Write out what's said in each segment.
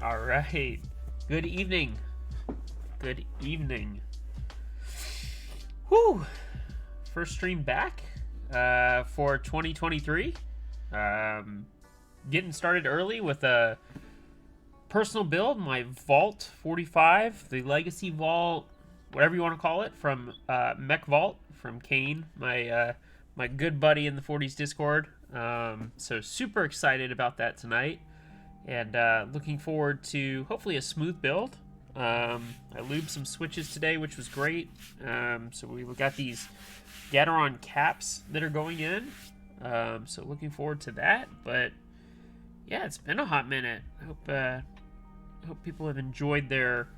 All right. Good evening. Good evening. Whew. First stream back for 2023. Getting started early with a personal build, my Vault 45, the Legacy Vault, whatever you want to call it, from MechVault, from Kane, my good buddy in the 40s Discord. So super excited about that tonight. And looking forward to hopefully a smooth build. I lubed some switches today, which was great. So we got these Gateron Caps that are going in. So looking forward to that. But yeah, it's been a hot minute. I hope people have enjoyed their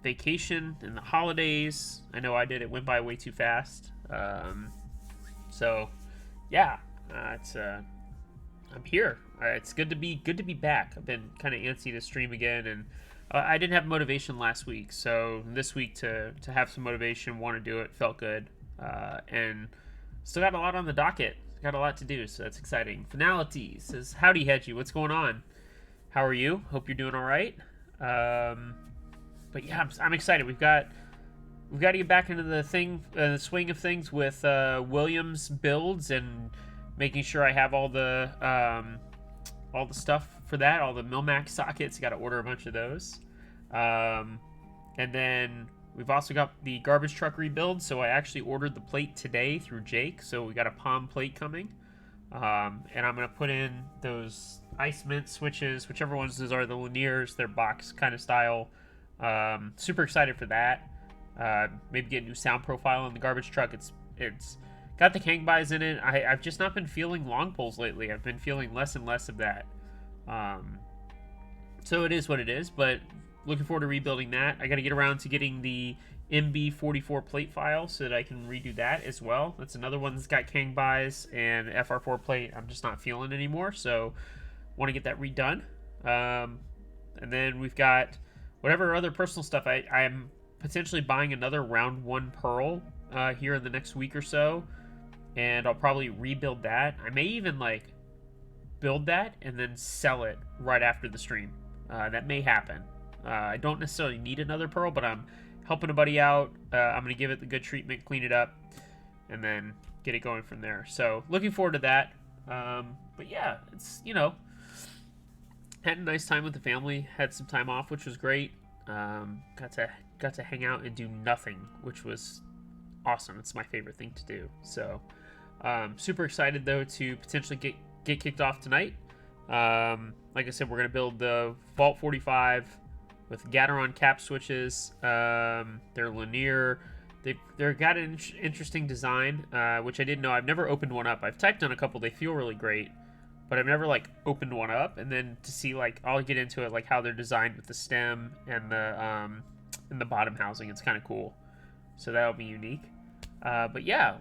vacation and the holidays. I know I did. It went by way too fast. So yeah, I'm here. It's good to be back. I've been kind of antsy to stream again, and I didn't have motivation last week, so this week to have some motivation, want to do it, felt good, and still got a lot on the docket. Got a lot to do, so that's exciting. Finality says, "Howdy, Hedgie. What's going on? How are you? Hope you're doing all right." But yeah, I'm excited. We've got to get back into the swing of things with Williams builds and making sure I have all the stuff for that, all the Milmax sockets. Got to order a bunch of those. And then we've also got the garbage truck rebuild, so I actually ordered the plate today through Jake, so we got a palm plate coming. And I'm going to put in those ice mint switches, whichever ones those are, the linears, they're box kind of style. Super excited for that. Maybe get a new sound profile on the garbage truck. It's got the Kangbais in it. I've just not been feeling long poles lately. I've been feeling less and less of that. So it is what it is, but looking forward to rebuilding that. I got to get around to getting the MB44 plate file so that I can redo that as well. That's another one that's got Kangbais and FR4 plate I'm just not feeling anymore, so want to get that redone. And then we've got whatever other personal stuff. I am potentially buying another round 1 Pearl here in the next week or so, and I'll probably rebuild that. I may even build that and then sell it right after the stream. That may happen. I don't necessarily need another Pearl, but I'm helping a buddy out. I'm going to give it the good treatment, clean it up, and then get it going from there. So looking forward to that. But yeah, it's, had a nice time with the family. Had some time off, which was great. Got to hang out and do nothing, which was awesome. It's my favorite thing to do. So super excited though to potentially get kicked off tonight. Like I said, we're gonna build the Vault 45 with Gateron Cap switches. They're linear. They've got an interesting design, which I didn't know. I've never opened one up. I've typed on a couple. They feel really great, but I've never opened one up. And then to see I'll get into it, how they're designed with the stem and the bottom housing. It's kind of cool. So that'll be unique. But yeah,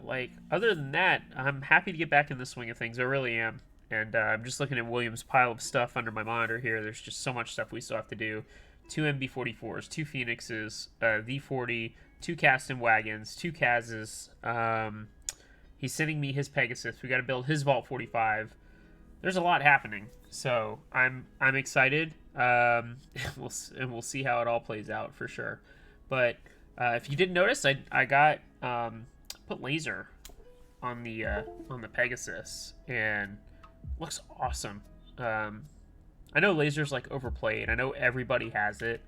other than that, I'm happy to get back in the swing of things. I really am. And I'm just looking at William's pile of stuff under my monitor here. There's just so much stuff we still have to do. 2 MB44s, 2 Phoenixes, V40, 2 Caston Wagons, 2 Kazes. He's sending me his Pegasus. We got to build his Vault 45. There's a lot happening, so I'm excited. We'll see how it all plays out for sure. But if you didn't notice, I got put laser on the Pegasus, and looks awesome. I know laser's overplayed. I know everybody has it,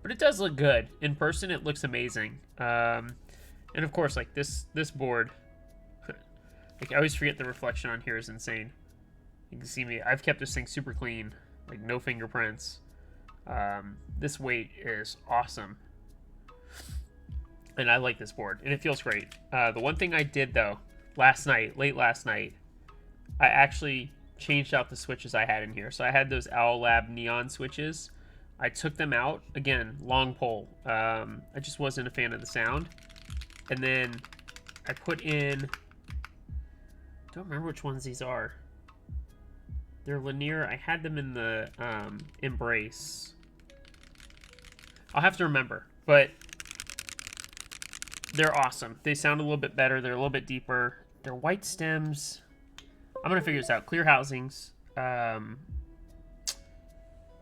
but it does look good in person. It looks amazing. And of course, this board, I always forget the reflection on here is insane. You can see me. I've kept this thing super clean, no fingerprints. This weight is awesome, and I like this board, and it feels great. The one thing I did though, late last night, I actually changed out the switches I had in here. So I had those Owl Lab neon switches. I took them out. Again, long pole. I just wasn't a fan of the sound. And then I put in, don't remember which ones these are. They're linear. I had them in the Embrace. I'll have to remember, but they're awesome. They sound a little bit better. They're a little bit deeper. They're white stems. I'm going to figure this out. Clear housings.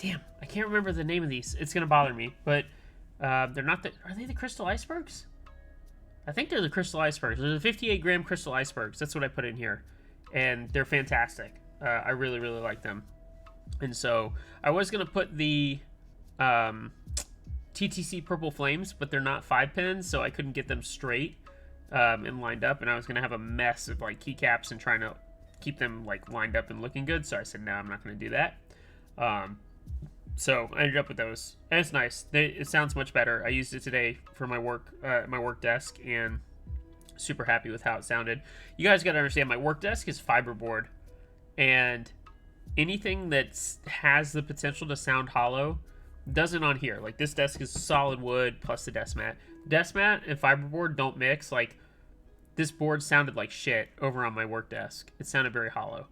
Damn, I can't remember the name of these. It's gonna bother me, but they're not the. Are they the crystal icebergs? I think they're the crystal icebergs. They're the 58 gram crystal icebergs. That's what I put in here, and they're fantastic. I really, really like them. And so I was gonna put the TTC Purple Flames, but they're not 5-pins, so I couldn't get them straight and lined up, and I was gonna have a mess of like keycaps and trying to keep them like lined up and looking good. So I said, no, I'm not gonna do that. So I ended up with those, and it's nice. It sounds much better. I used it today for my work desk, and super happy with how it sounded. You guys got to understand, my work desk is fiberboard, and anything that has the potential to sound hollow doesn't on here. Like, this desk is solid wood plus the desk mat. Desk mat and fiberboard don't mix. Like, this board sounded like shit over on my work desk. It sounded very hollow.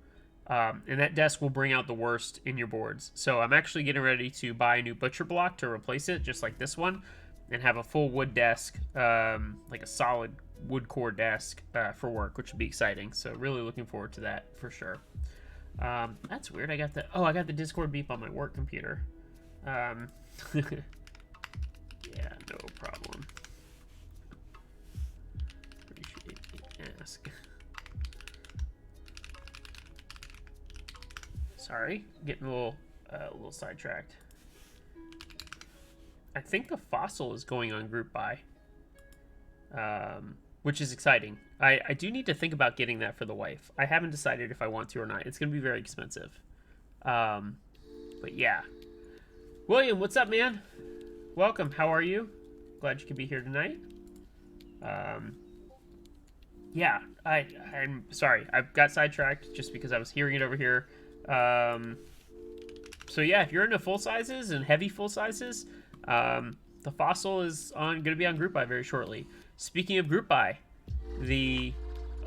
And that desk will bring out the worst in your boards. So I'm actually getting ready to buy a new butcher block to replace it, just like this one, and have a full wood desk, like a solid wood core desk for work, which would be exciting. So really looking forward to that for sure. That's weird. I got the Discord beep on my work computer. Yeah, no problem. Appreciate the ask. Sorry, getting a little sidetracked. I think the fossil is going on group buy, which is exciting. I do need to think about getting that for the wife. I haven't decided if I want to or not. It's going to be very expensive. But yeah. William, what's up, man? Welcome. How are you? Glad you could be here tonight. Yeah, I'm sorry. I got sidetracked just because I was hearing it over here. So yeah, if you're into full sizes and heavy full sizes, the fossil is going to be on group buy very shortly. Speaking of group buy, the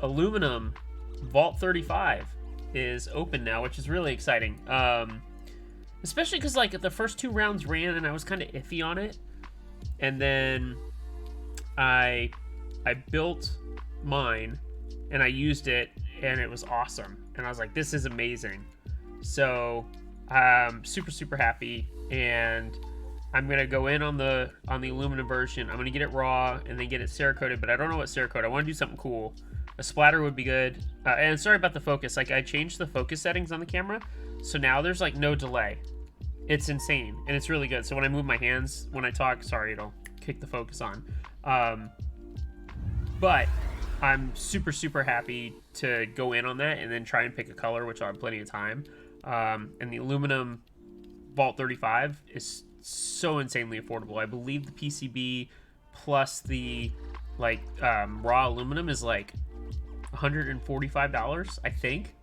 aluminum Vault 35 is open now, which is really exciting. Especially because like the first 2 rounds ran and I was kind of iffy on it, and then I built mine and I used it and it was awesome, and I was like, this is amazing. So I'm super happy, and I'm gonna go in on the aluminum version. I'm gonna get it raw and then get it Cerakoted, but I don't know what Cerakote. I want to do something cool. A splatter would be good. And sorry about the focus. Like, I changed the focus settings on the camera, so now there's like no delay. It's insane, and it's really good. So when I move my hands when I talk, sorry, it'll kick the focus on. But I'm super happy to go in on that and then try and pick a color, which I'll have plenty of time. And the aluminum Vault 35 is so insanely affordable. I believe the PCB plus the like raw aluminum is like $145, I think.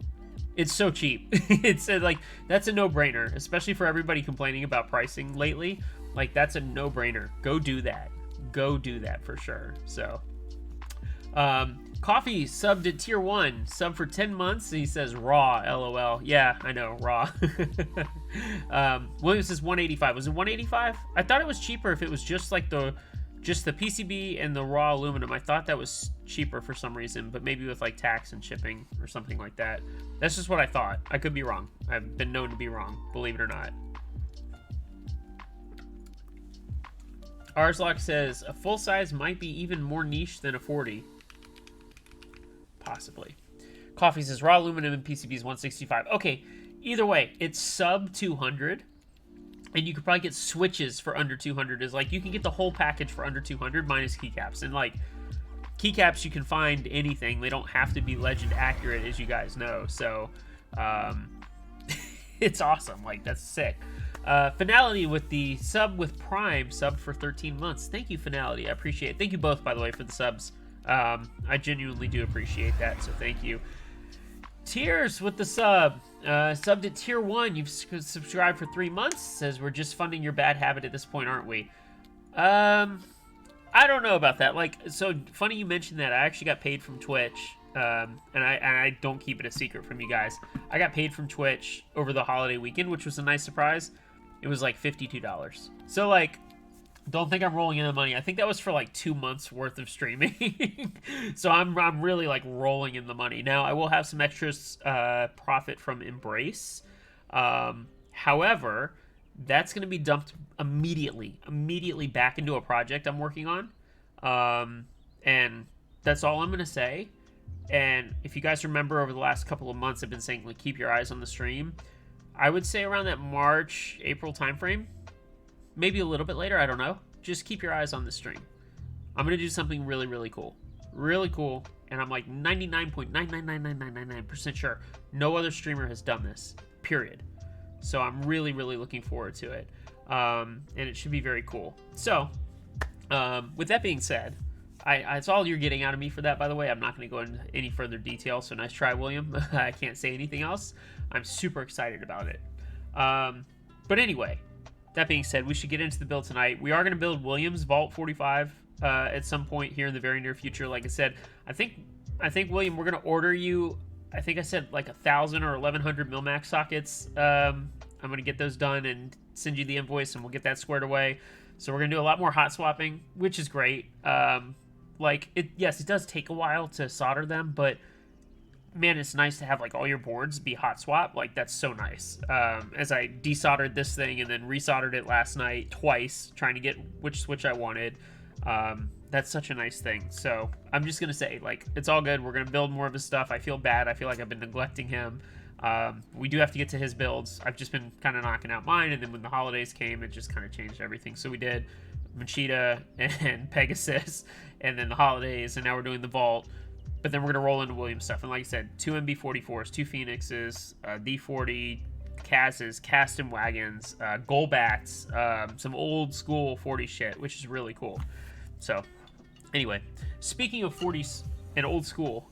It's so cheap. It's like, that's a no-brainer, especially for everybody complaining about pricing lately. Like, that's a no-brainer. Go do that. Go do that for sure. So Coffee subbed at tier 1, sub for 10 months. He says raw, LOL. Yeah, I know, raw. William says 185. Was it 185? I thought it was cheaper if it was just like the PCB and the raw aluminum. I thought that was cheaper for some reason, but maybe with like tax and shipping or something like that. That's just what I thought. I could be wrong. I've been known to be wrong, believe it or not. Arslock says a full size might be even more niche than a 40. Possibly. Coffee says raw aluminum and PCB is 165. Okay, either way, it's sub 200, and you could probably get switches for under 200. Is like, you can get the whole package for under 200 minus keycaps. And like, keycaps, you can find anything. They don't have to be legend accurate, as you guys know. So it's awesome. Like, that's sick. Finality with the sub with Prime, sub for 13 months. Thank you, Finality. I appreciate it. Thank you both, by the way, for the subs. I genuinely do appreciate that, so thank you. Tears with the sub. Subbed at tier 1. You've subscribed for 3 months. Says we're just funding your bad habit at this point, aren't we? I don't know about that. Like, so funny you mentioned that. I actually got paid from Twitch. And I don't keep it a secret from you guys. I got paid from Twitch over the holiday weekend, which was a nice surprise. It was like $52. So like, don't think I'm rolling in the money. I think that was for like 2 months worth of streaming. So I'm really like rolling in the money. Now I will have some extras profit from Embrace. However, that's going to be dumped immediately back into a project I'm working on. And that's all I'm going to say. And if you guys remember, over the last couple of months, I've been saying, like, keep your eyes on the stream. I would say around that March, April timeframe. Maybe a little bit later, I don't know. Just keep your eyes on the stream. I'm going to do something really, really cool. Really cool. And I'm like 99.9999999% sure no other streamer has done this. Period. So I'm really, really looking forward to it. And it should be very cool. So, with that being said, it's all you're getting out of me for that, by the way. I'm not going to go into any further detail, so nice try, William. I can't say anything else. I'm super excited about it. But anyway, that being said, we should get into the build tonight. We are going to build William's Vault 45 at some point here in the very near future. Like I said, I think William, we're going to order you, I think I said like 1,000 or 1,100 Milmax sockets. I'm going to get those done and send you the invoice, and we'll get that squared away. So we're going to do a lot more hot swapping, which is great. Yes, it does take a while to solder them, but man, it's nice to have like all your boards be hot swap. Like, that's so nice. As I desoldered this thing and then resoldered it last night twice, trying to get which switch I wanted. That's such a nice thing. So I'm just gonna say, like, it's all good. We're gonna build more of his stuff. I feel bad. I feel like I've been neglecting him. We do have to get to his builds. I've just been kind of knocking out mine, and then when the holidays came, it just kind of changed everything. So we did Machida and Pegasus, and then the holidays, and now we're doing the Vault. But then we're going to roll into Williams stuff. And like I said, 2 MB44s, 2 Phoenixes, D40, Kaz's, Caston Wagons, Golbats, some old school 40 shit, which is really cool. So, anyway, speaking of 40s and old school,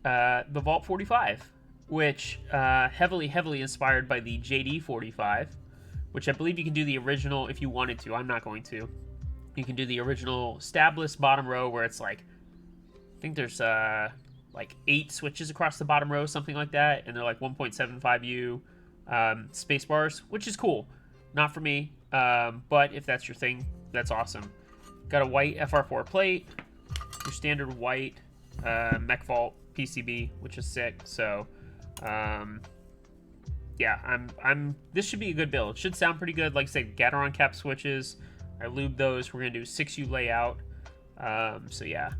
the Vault 45, which heavily inspired by the JD45, which I believe you can do the original if you wanted to. I'm not going to. You can do the original stabless bottom row where it's like, I think there's like 8 switches across the bottom row, something like that, and they're like 1.75U space bars, which is cool. Not for me, but if that's your thing, that's awesome. Got a white FR4 plate, your standard white MechVault PCB, which is sick. So, yeah, this should be a good build. It should sound pretty good. Like I said, Gateron Cap switches. I lubed those. We're gonna do 6U layout. So yeah.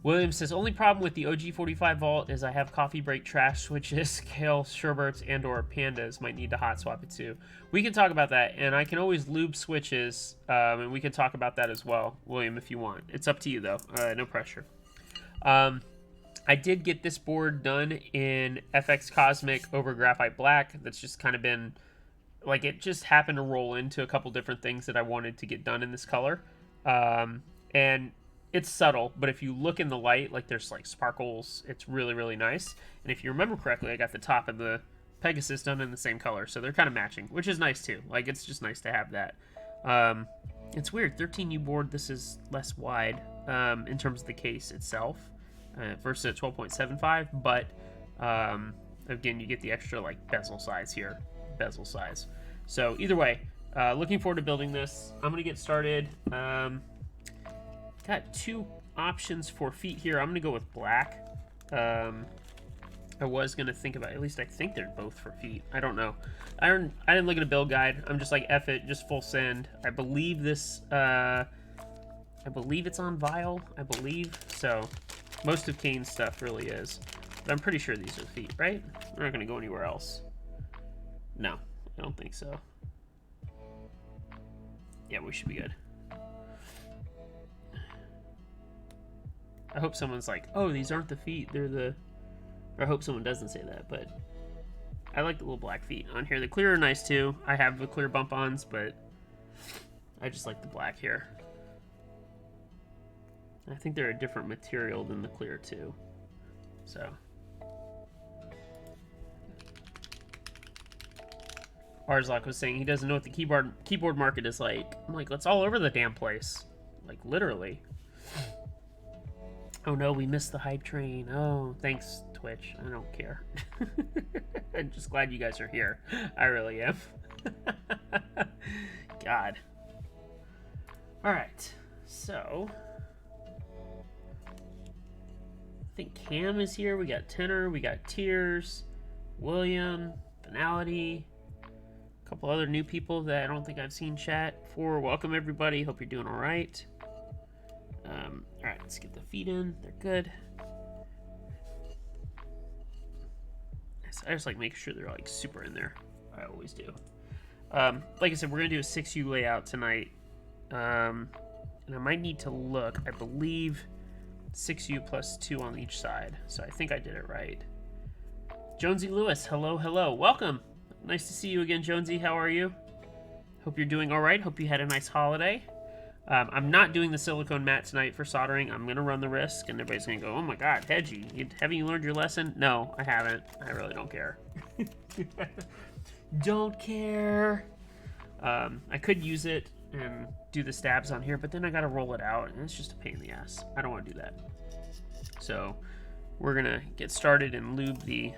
William says, only problem with the OG45 Vault is I have coffee break trash switches, kale, Sherberts, and or pandas. Might need to hot swap it too. We can talk about that, and I can always lube switches, and we can talk about that as well, William, if you want. It's up to you, though. No pressure. I did get this board done in FX Cosmic over Graphite Black. That's just kind of been, like, it just happened to roll into a couple different things that I wanted to get done in this color. And it's subtle, but if you look in the light, like, there's like sparkles. It's really, really nice. And if you remember correctly, I got the top of the Pegasus done in the same color, so they're kind of matching, which is nice too. Like, it's just nice to have that. It's weird, 13U board, this is less wide in terms of the case itself versus a 12.75, but again, you get the extra like bezel size here, bezel size. So either way, looking forward to building this. I'm gonna get started. Got 2 options for feet here. I'm gonna go with black. I was gonna think about, at least I think they're both for feet. I don't know. I didn't look at a build guide. I'm just like, F it, just full send. I believe this. I believe it's on vial. I believe so. Most of Kane's stuff really is, but I'm pretty sure these are feet, right? We're not gonna go anywhere else. No, I don't think so. Yeah, we should be good. I hope someone's like, oh, these aren't the feet, they're the... Or I hope someone doesn't say that, but I like the little black feet on here. The clear are nice too. I have the clear bump-ons, but I just like the black here. I think they're a different material than the clear too. So. Arzlock was saying he doesn't know what the keyboard market is like. I'm like, it's all over the damn place. Like, literally. Oh no, we missed the hype train. Oh, thanks, Twitch. I don't care. I'm just glad you guys are here. I really am. God. Alright, so... I think Cam is here. We got Tenor, we got Tears, William, Finality. A couple other new people that I don't think I've seen chat for. Welcome everybody. Hope you're doing all right. All right, let's get the feet in. They're good. I just like making sure they're like super in there. I always do. Like I said, we're gonna do a 6U layout tonight, and I might need to look. I believe 6U plus 2 on each side, so I think I did it right. Jonesy Lewis, hello, hello, welcome. Nice to see you again, Jonesy. How are you? Hope you're doing all right. Hope you had a nice holiday. I'm not doing the silicone mat tonight for soldering. I'm going to run the risk, and everybody's going to go, oh my god, Hedgie, haven't you learned your lesson? No, I haven't. I really don't care. Don't care. I could use it and do the stabs on here, but then I got to roll it out, and it's just a pain in the ass. I don't want to do that. So we're going to get started and lube the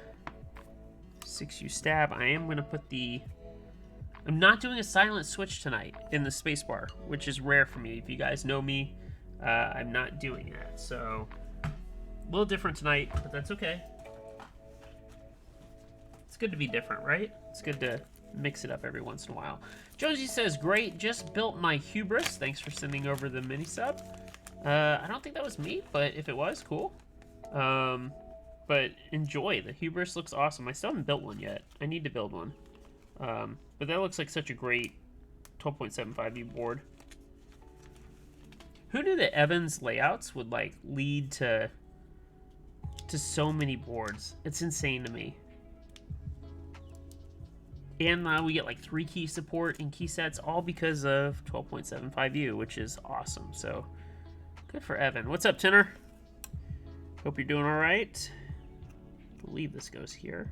6U stab. I am going to put the... I'm not doing a silent switch tonight in the spacebar, which is rare for me. If you guys know me, I'm not doing that. So, a little different tonight, but that's okay. It's good to be different, right? It's good to mix it up every once in a while. Jonesy says, great, just built my Hubris. Thanks for sending over the mini sub. I don't think that was me, but if it was, cool. But enjoy. The Hubris looks awesome. I still haven't built one yet. I need to build one. But that looks like such a great 12.75U board. Who knew that Evan's layouts would like lead to so many boards? It's insane to me. And now we get like 3 key support and key sets, all because of 12.75U, which is awesome. So good for Evan. What's up, Tenor? Hope you're doing all right. I believe this goes here.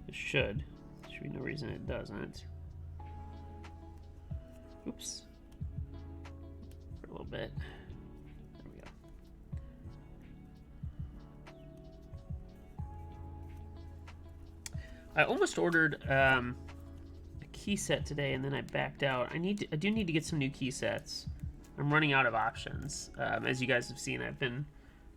It should. Should be no reason it doesn't. Oops. For a little bit. There we go. I almost ordered a key set today, and then I backed out. I do need to get some new key sets. I'm running out of options. As you guys have seen, I've been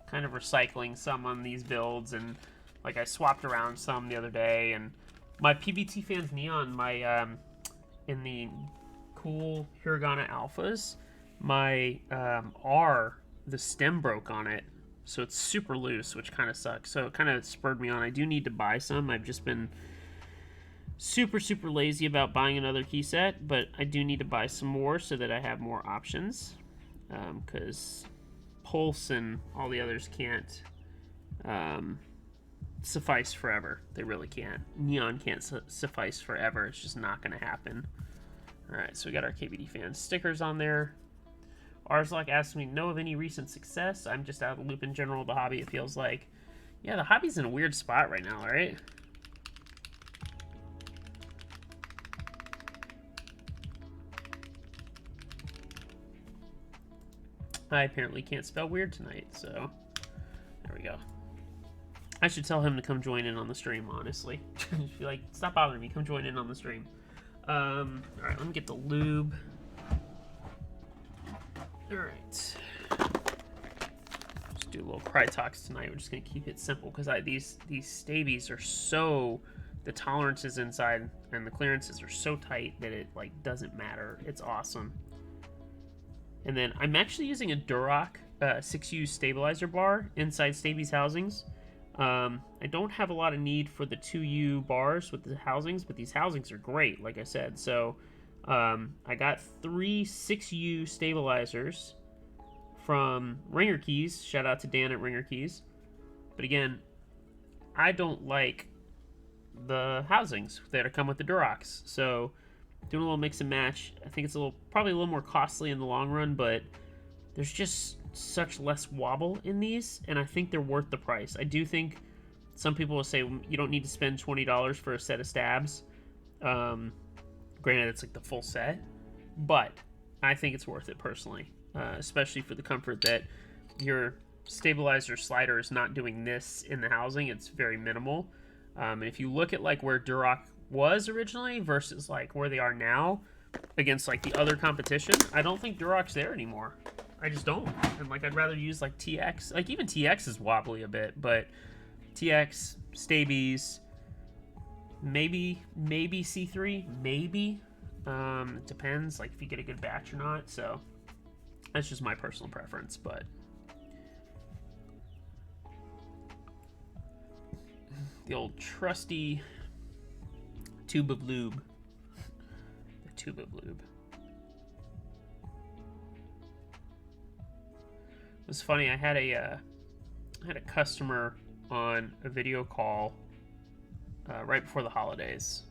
kind of recycling some on these builds, and like I swapped around some the other day, and my PBT Fans Neon, in the cool Hiragana Alphas, my R, the stem broke on it, so it's super loose, which kind of sucks. So it kind of spurred me on. I do need to buy some. I've just been super lazy about buying another key set, but I do need to buy some more so that I have more options, because Pulse and all the others can't suffice forever. They really can't. Neon can't suffice forever. It's just not going to happen. Alright, so we got our KBD Fans stickers on there. Arslock asked me, know of any recent success? I'm just out of the loop in general, the hobby, it feels like. Yeah, the hobby's in a weird spot right now, right? I apparently can't spell weird tonight, so there we go. I should tell him to come join in on the stream, honestly. Just be like, stop bothering me, come join in on the stream. Alright, let me get the lube. Alright. Just do a little Crytox tonight. We're just going to keep it simple, because these stabies are so... The tolerances inside and the clearances are so tight that it like doesn't matter. It's awesome. And then I'm actually using a Duroc 6U stabilizer bar inside Staby's housings. I don't have a lot of need for the 2U bars with the housings, but these housings are great, like I said. So I got 3 6U stabilizers from Ringer Keys. Shout out to Dan at Ringer Keys. But again, I don't like the housings that come with the Durocs. So doing a little mix and match, I think it's probably a little more costly in the long run, but there's just such less wobble in these, and I think they're worth the price. I do think some people will say you don't need to spend $20 for a set of stabs. Granted, it's like the full set, but I think it's worth it personally, especially for the comfort that your stabilizer slider is not doing this in the housing. It's very minimal. And if you look at like where Duroc was originally versus like where they are now against like the other competition, I don't think Duroc's there anymore. I just don't. And like I'd rather use like TX. Like even TX is wobbly a bit, but TX, Stabies, maybe C3, maybe. It depends, like if you get a good batch or not. So that's just my personal preference, but the old trusty tube of lube. The tube of lube. It was funny. I had a customer on a video call right before the holidays,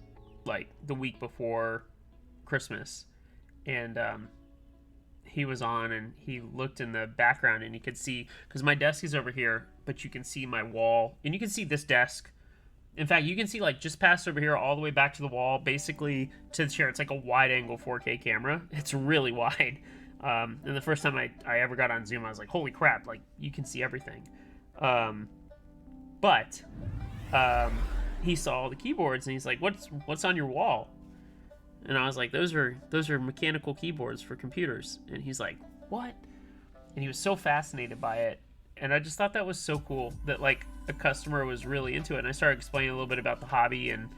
like the week before Christmas, and he was on and he looked in the background and you could see, because my desk is over here, but you can see my wall and you can see this desk. In fact, you can see like just past over here all the way back to the wall, basically to the chair. It's like a wide angle 4K camera. It's really wide. And the first time I ever got on Zoom, I was like, holy crap, like you can see everything. But he saw all the keyboards and he's like, what's on your wall? And I was like, those are mechanical keyboards for computers. And he's like, what? And he was so fascinated by it. And I just thought that was so cool that like a customer was really into it. And I started explaining a little bit about the hobby, and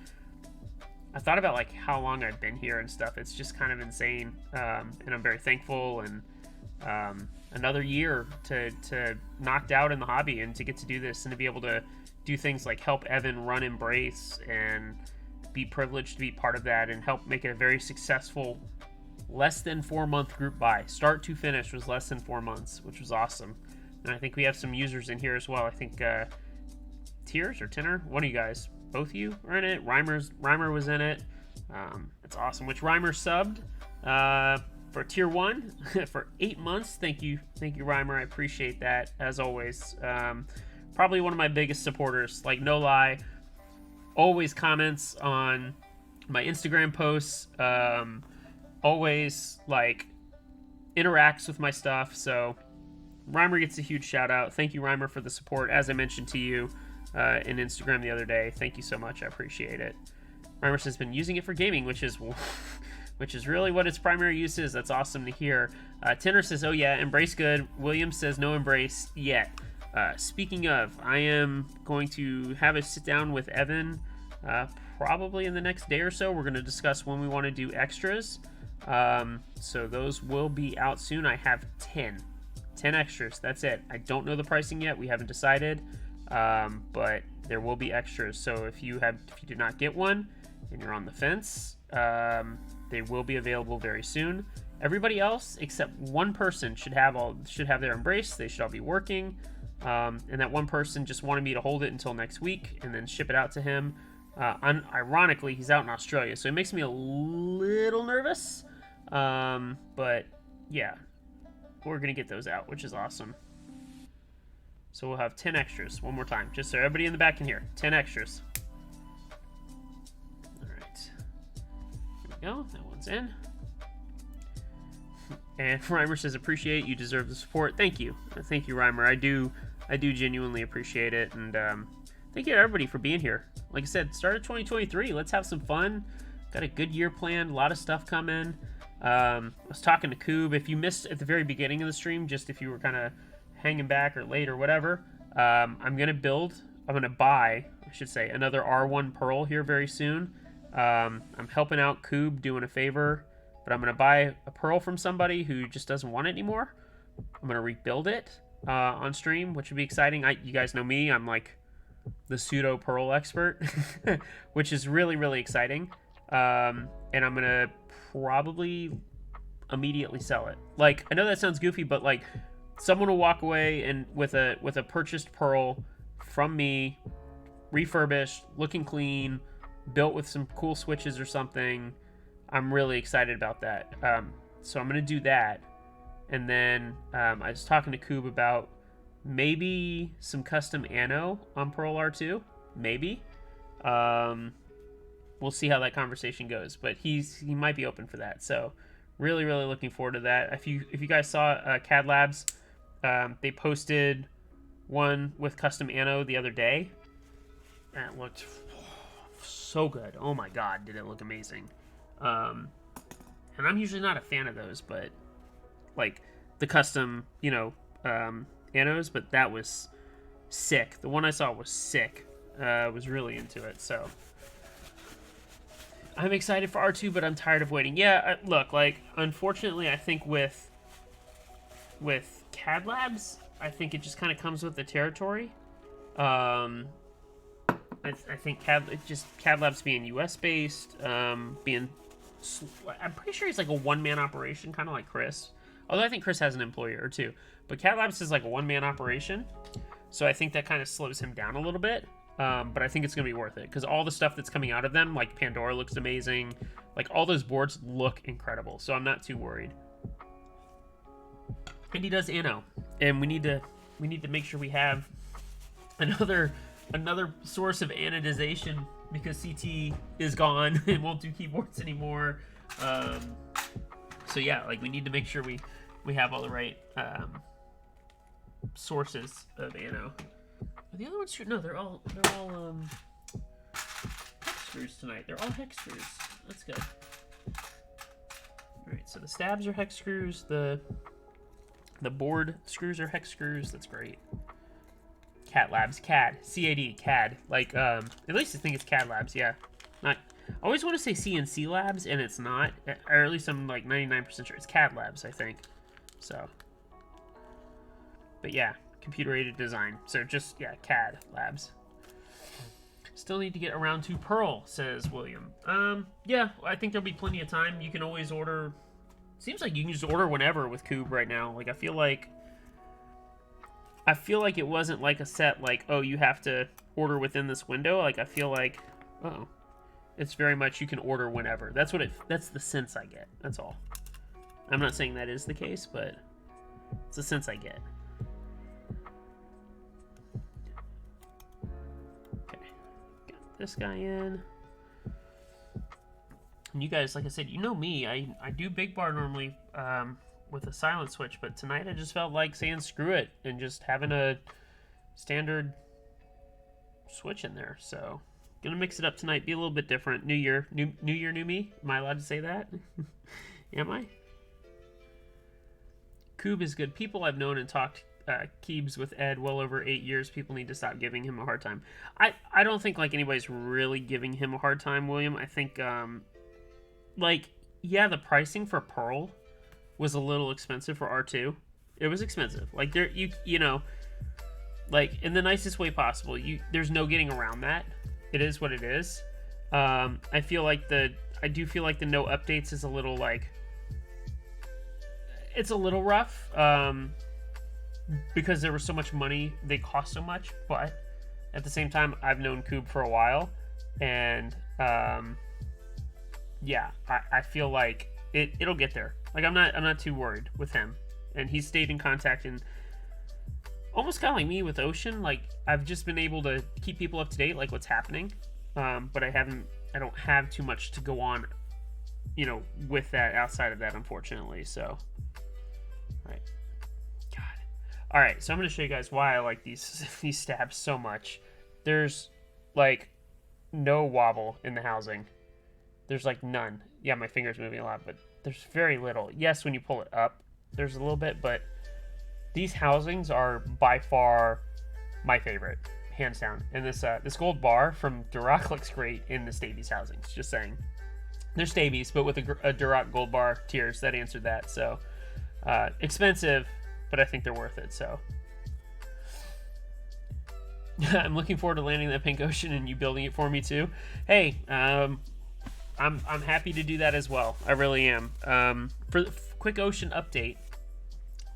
I thought about like how long I've been here and stuff. It's just kind of insane. And I'm very thankful, and another year to knocked out in the hobby and to get to do this and to be able to do things like help Evan run Embrace and be privileged to be part of that and help make it a very successful less than 4-month group buy. Start to finish was less than 4 months, which was awesome. And I think we have some users in here as well. I think Tears or Tinner, one of you guys, both of you are in it. Reimer was in it. It's awesome. Which Reimer subbed for tier 1 for 8 months. Thank you, Reimer. I appreciate that as always. Probably one of my biggest supporters. Like, no lie, always comments on my Instagram posts. Always like interacts with my stuff. So Reimer gets a huge shout out. Thank you, Reimer, for the support. As I mentioned to you in Instagram the other day, thank you so much. I appreciate it. Reimer has been using it for gaming, which is really what its primary use is. That's awesome to hear. Tinner says, oh yeah, Embrace good. William says no Embrace yet. Speaking of, I am going to have a sit down with Evan probably in the next day or so. We're going to discuss when we want to do extras. So those will be out soon. I have 10 extras. That's it. I don't know the pricing yet. We haven't decided, but there will be extras. So if you did not get one and you're on the fence, they will be available very soon. Everybody else except one person should have their Embrace. They should all be working. And that one person just wanted me to hold it until next week and then ship it out to him. Ironically, he's out in Australia, so it makes me a little nervous. But yeah, we're gonna get those out, which is awesome. So we'll have 10 extras one more time, just so everybody in the back can hear. 10 extras. All right, here we go. That one's in. And Reimer says, appreciate you deserve the support. Thank you, Reimer. I do genuinely appreciate it, and thank you to everybody for being here. Like I said, start of 2023. Let's have some fun. Got a good year planned. A lot of stuff coming. I was talking to Coob. If you missed at the very beginning of the stream, just if you were kind of hanging back or late or whatever, I'm going to buy, I should say, another R1 Pearl here very soon. I'm helping out Coob, doing a favor, but I'm going to buy a Pearl from somebody who just doesn't want it anymore. I'm going to rebuild it on stream, which would be exciting. You guys know me. I'm like the pseudo Pearl expert, which is really, really exciting. And I'm going to probably immediately sell it. Like, I know that sounds goofy, but like someone will walk away and with a purchased Pearl from me, refurbished, looking clean, built with some cool switches or something. I'm really excited about that. So I'm going to do that. And then I was talking to Coob about maybe some custom anno on Pearl R2. Maybe. We'll see how that conversation goes. But he might be open for that. So really, really looking forward to that. If you guys saw CAD Labs, they posted one with custom anno the other day. That looked so good. Oh my god, did it look amazing. And I'm usually not a fan of those, but like the custom, annos, but that was sick. The one I saw was sick. Was really into it. So I'm excited for R2, but I'm tired of waiting. Yeah, look, like, unfortunately, I think with CAD Labs, I think it just kind of comes with the territory. I think CAD Labs being US based, I'm pretty sure he's like a one-man operation, kind of like Chris. Although I think Chris has an employer or two, but CAD Labs is like a one-man operation, so I think that kind of slows him down a little bit. But I think it's gonna be worth it because all the stuff that's coming out of them, like Pandora looks amazing, like all those boards look incredible. So I'm not too worried. And he does Anno, and we need to make sure we have another source of anodization because CT is gone and won't do keyboards anymore. So yeah, like we need to make sure we have all the right sources of Anno. Are the other ones true? No, they're all hex screws tonight. They're all hex screws. That's good. All right, so the stabs are hex screws. The board screws are hex screws. That's great. CAD Labs, CAD, CAD, CAD. Like, at least I think it's CAD Labs. Yeah, not. I always want to say CNC Labs, and it's not. Or at least I'm like 99% sure it's CAD Labs. I think. So. But yeah. Computer-aided design. So just, yeah, CAD Labs. Still need to get around to Pearl, says William. Yeah, I think there'll be plenty of time. You can always order... Seems like you can just order whenever with Cube right now. Like, I feel like it wasn't like a set, like, oh, you have to order within this window. Like, I feel like... Uh-oh. It's very much you can order whenever. That's the sense I get. That's all. I'm not saying that is the case, but it's the sense I get. This guy in, and you guys, like I said, you know me, I do big bar normally with a silent switch, but tonight I just felt like saying screw it and just having a standard switch in there. So gonna mix it up tonight, be a little bit different. New year, new me. Am I allowed to say that? Am I? Cube is good. People I've known and talked Keebs with Ed well over 8 years. People need to stop giving him a hard time. I don't think like anybody's really giving him a hard time, William. I think like, yeah, the pricing for Pearl was a little expensive for R2. It was expensive. Like there you know, like in the nicest way possible. There's no getting around that. It is what it is. I do feel like the no updates is a little like, it's a little rough. Because there was so much money, they cost so much, but at the same time, I've known Coob for a while, and yeah, I feel like it'll get there. Like I'm not too worried with him, and he's stayed in contact, and almost kind of like me with Ocean, like I've just been able to keep people up to date, like what's happening, but I don't have too much to go on, you know, with that outside of that, unfortunately. So, all right. All right, so I'm going to show you guys why I like these stabs so much. There's, like, no wobble in the housing. There's, like, none. Yeah, my finger's moving a lot, but there's very little. Yes, when you pull it up, there's a little bit, but these housings are by far my favorite, hands down. And this gold bar from Duroc looks great in the Stabies housings, just saying. They're Stabies, but with a Duroc gold bar tiers, that answered that. So, expensive, but I think they're worth it. So I'm looking forward to landing that pink ocean and you building it for me too. Hey, I'm happy to do that as well. I really am. For the quick ocean update,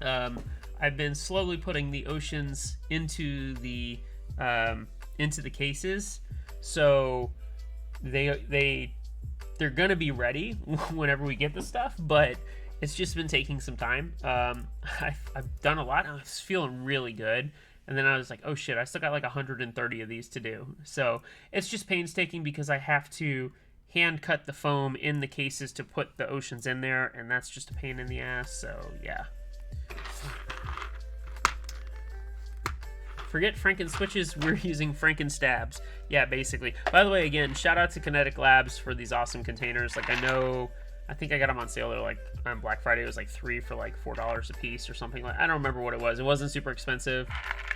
I've been slowly putting the oceans into the cases, so they're gonna be ready whenever we get the stuff, but it's just been taking some time. I've done a lot. I was feeling really good. And then I was like, oh shit, I still got like 130 of these to do. So it's just painstaking because I have to hand cut the foam in the cases to put the oceans in there. And that's just a pain in the ass. So yeah. Forget Franken switches, we're using Franken stabs. Yeah, basically. By the way, again, shout out to Kinetic Labs for these awesome containers. Like I think I got them on sale. They're like on Black Friday. It was like 3 for like $4 a piece or something. Like I don't remember what it was. It wasn't super expensive,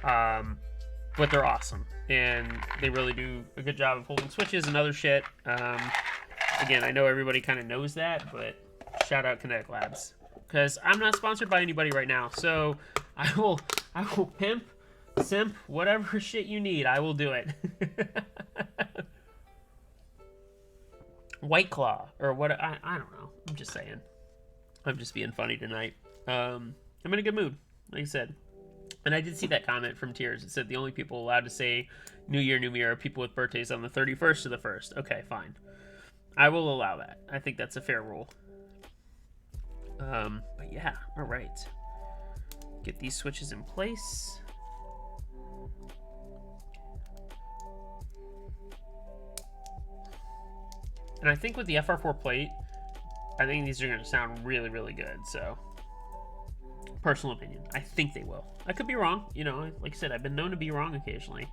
but they're awesome and they really do a good job of holding switches and other shit. Again, I know everybody kind of knows that, but shout out Kinetic Labs. Because I'm not sponsored by anybody right now, so I will pimp, simp, whatever shit you need, I will do it. White Claw, or what, I don't know. I'm just saying. I'm just being funny tonight. I'm in a good mood, like I said. And I did see that comment from Tears. It said the only people allowed to say New Year, New Me are people with birthdays on the 31st of the 1st. Okay, fine. I will allow that. I think that's a fair rule. But yeah, all right. Get these switches in place. And I think with the FR4 plate, I think these are going to sound really, really good. So, personal opinion, I think they will. I could be wrong. You know, like I said, I've been known to be wrong occasionally.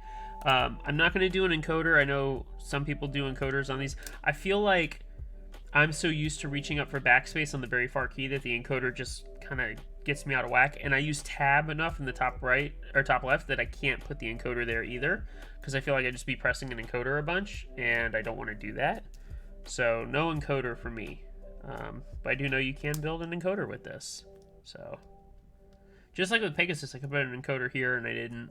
I'm not going to do an encoder. I know some people do encoders on these. I feel like I'm so used to reaching up for backspace on the very far key that the encoder just kind of gets me out of whack. And I use tab enough in the top right or top left that I can't put the encoder there either, because I feel like I'd just be pressing an encoder a bunch, and I don't want to do that. So no encoder for me. But I do know you can build an encoder with this. So just like with Pegasus, I could put an encoder here, and I didn't,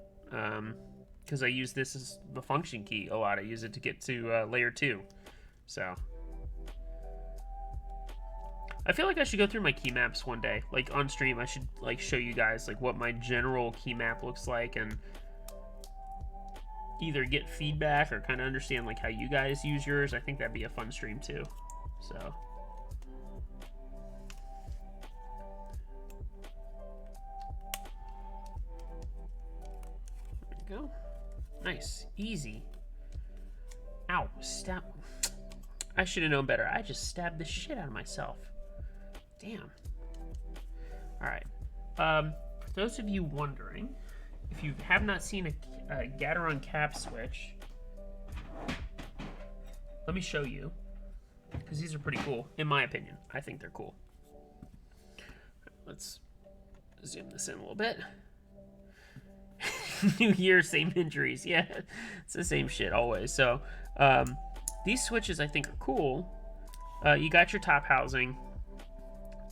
because I use this as the function key a lot. I use it to get to layer 2. So I feel like I should go through my key maps one day, like on stream. I should like show you guys like what my general key map looks like, and either get feedback or kind of understand like how you guys use yours. I think that'd be a fun stream too. So there we go. Nice, easy. Ow, stab. I should have known better. I just stabbed the shit out of myself. Damn. All right. For those of you wondering, if you have not seen a Gateron Cap switch, let me show you, because these are pretty cool, in my opinion. I think they're cool. Let's zoom this in a little bit. New Year, same injuries. Yeah, it's the same shit always. So these switches I think are cool. You got your top housing.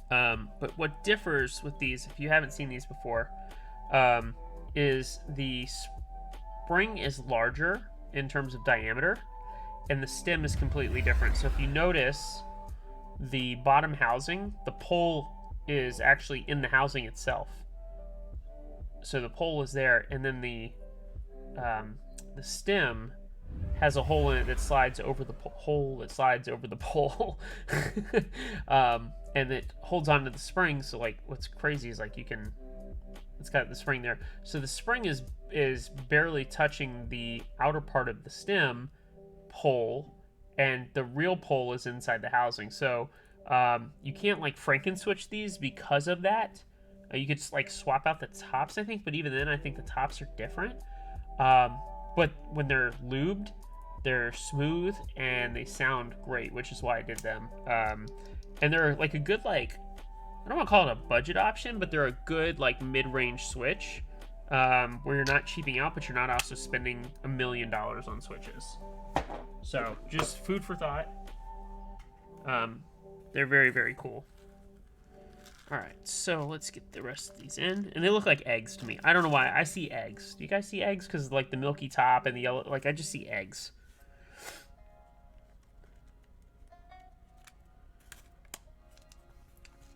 But what differs with these, if you haven't seen these before, is the spring is larger in terms of diameter, and the stem is completely different. So if you notice, the bottom housing, the pole is actually in the housing itself. So the pole is there, and then the stem has a hole in it that slides over the hole that slides over the pole. And it holds onto the spring. So like what's crazy is like it's got the spring there. So the spring is barely touching the outer part of the stem pole, and the real pole is inside the housing. So you can't like Franken switch these because of that. You could like swap out the tops, I think, but even then I think the tops are different. But when they're lubed, they're smooth and they sound great, which is why I did them. And they're like a good, like, I don't want to call it a budget option, but they're a good like mid-range switch, where you're not cheaping out, but you're not also spending $1 million on switches. So just food for thought. They're very, very cool. All right, so let's get the rest of these in. And they look like eggs to me. I don't know why. I see eggs. Do you guys see eggs? Because like the milky top and the yellow, like I just see eggs.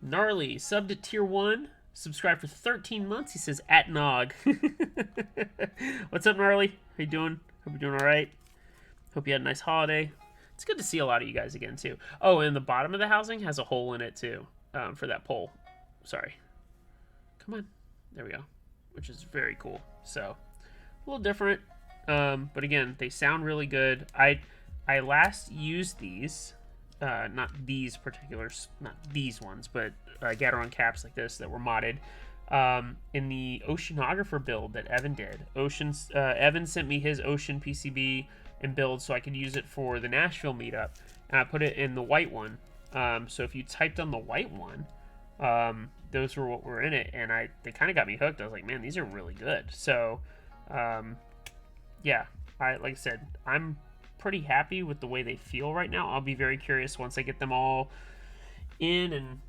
Gnarly, sub to tier 1. Subscribed for 13 months. He says, @Nog. What's up, Gnarly? How you doing? Hope you're doing all right. Hope you had a nice holiday. It's good to see a lot of you guys again, too. Oh, and the bottom of the housing has a hole in it, too, for that pole. Sorry. Come on. There we go. Which is very cool. So, a little different. But again, they sound really good. I last used these, not these particulars, not these ones, but Gateron caps like this that were modded in the Oceanographer build that Evan did. Evan sent me his Ocean PCB and build so I could use it for the Nashville meetup, and I put it in the white one. So if you typed on the white one, those were what were in it, and they kind of got me hooked. I was like, man, these are really good. So yeah, like I said, I'm pretty happy with the way they feel right now. I'll be very curious once I get them all in and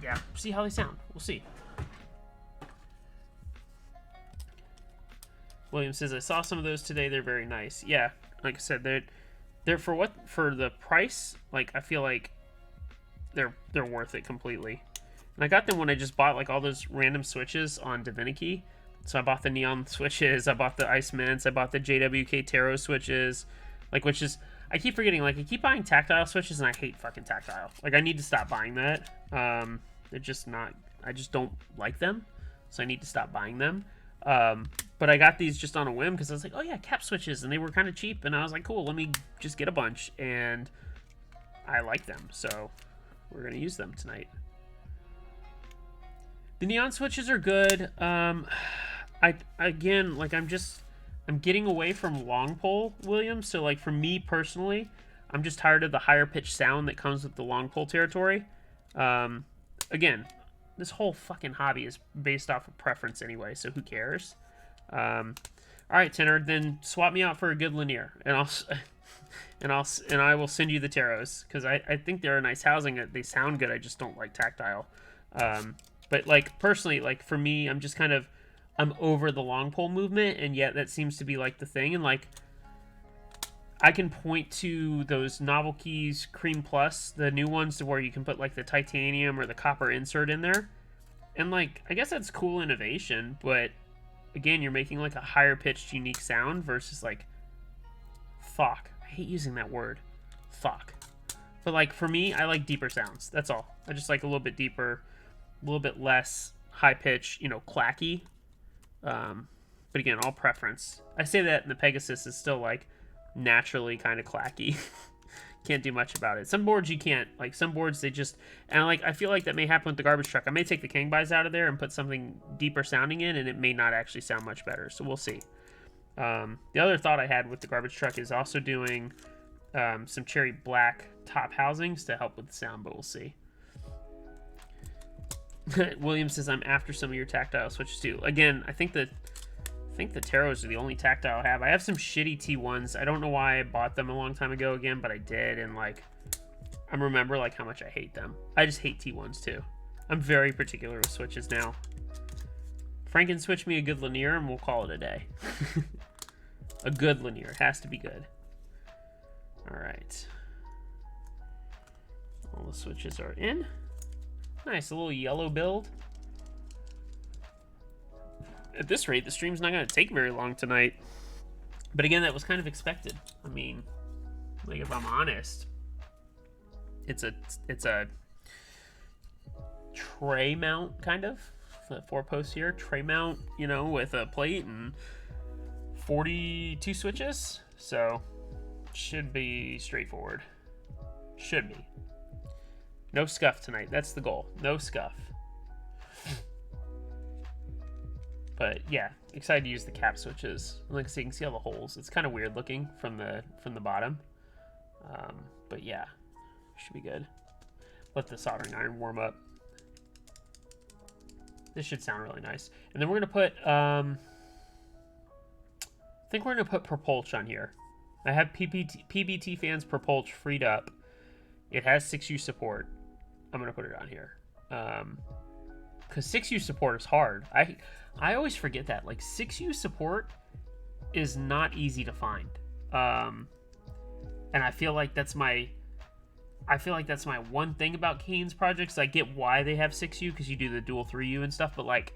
yeah, see how they sound. We'll see. William says, I saw some of those today. They're very nice. Yeah, like I said, they're for the price. Like, I feel like they're worth it completely. And I got them when I just bought like all those random switches on Divinity. So I bought the neon switches, I bought the ice mints, I bought the JWK tarot switches, like, which is, I keep forgetting, like, I keep buying tactile switches and I hate fucking tactile. Like, I need to stop buying that. They're just not, I just don't like them, so I need to stop buying them. But I got these just on a whim because I was like, oh yeah, cap switches, and they were kind of cheap, and I was like, cool, let me just get a bunch, and I like them, so we're gonna use them tonight. The neon switches are good. Again, like, I'm getting away from long pole, Williams. So, like, for me personally, I'm just tired of the higher pitched sound that comes with the long pole territory. Again, this whole fucking hobby is based off of preference anyway, so who cares? All right, Tenor, then swap me out for a good linear, and I will send you the tarots because I think they're a nice housing. They sound good. I just don't like tactile. But, like, personally, like, for me, I'm over the long pole movement, and yet that seems to be, like, the thing. And, like, I can point to those Novel Keys Cream Plus, the new ones, to where you can put, like, the titanium or the copper insert in there. And, like, I guess that's cool innovation, but, again, you're making, like, a higher-pitched, unique sound versus, like, fuck. I hate using that word. Fuck. But, like, for me, I like deeper sounds. That's all. I just like a little bit deeper, a little bit less high pitch, you know, clacky. But again, all preference. I say that, and the Pegasus is still like naturally kind of clacky. Can't do much about it. Some boards you can't. Like, some boards they just, and like, I feel like that may happen with the garbage truck. I may take the Kangbais out of there and put something deeper sounding in, and it may not actually sound much better. So we'll see. The other thought I had with the garbage truck is also doing some cherry black top housings to help with the sound, but we'll see. William says, I'm after some of your tactile switches too. Again, I think the tarots are the only tactile I have. I have some shitty T1s. I don't know why I bought them a long time ago again, but I did, and like, I remember like how much I hate them. I just hate T1s too. I'm very particular with switches now. Frank can switch me a good linear and we'll call it a day. A good linear. It has to be good. Alright. All the switches are in. Nice, a little yellow build. At this rate, the stream's not going to take very long tonight. But again, that was kind of expected. I mean, like, if I'm honest, it's a tray mount, kind of. The 4-post here. Tray mount, you know, with a plate and 42 switches. So, should be straightforward. Should be. No scuff tonight. That's the goal. No scuff. But yeah, excited to use the cap switches. Like I say, you can see all the holes. It's kind of weird looking from the bottom. But yeah, should be good. Let the soldering iron warm up. This should sound really nice. And then we're gonna put I think we're gonna put Purpolch on here. I have PBT Fans Purpolch freed up. It has 6U support. I'm gonna put it on here. Because 6U support is hard. I always forget that. Like, 6U support is not easy to find. And I feel like that's my one thing about Kane's projects. I get why they have 6U because you do the dual 3U and stuff, but like,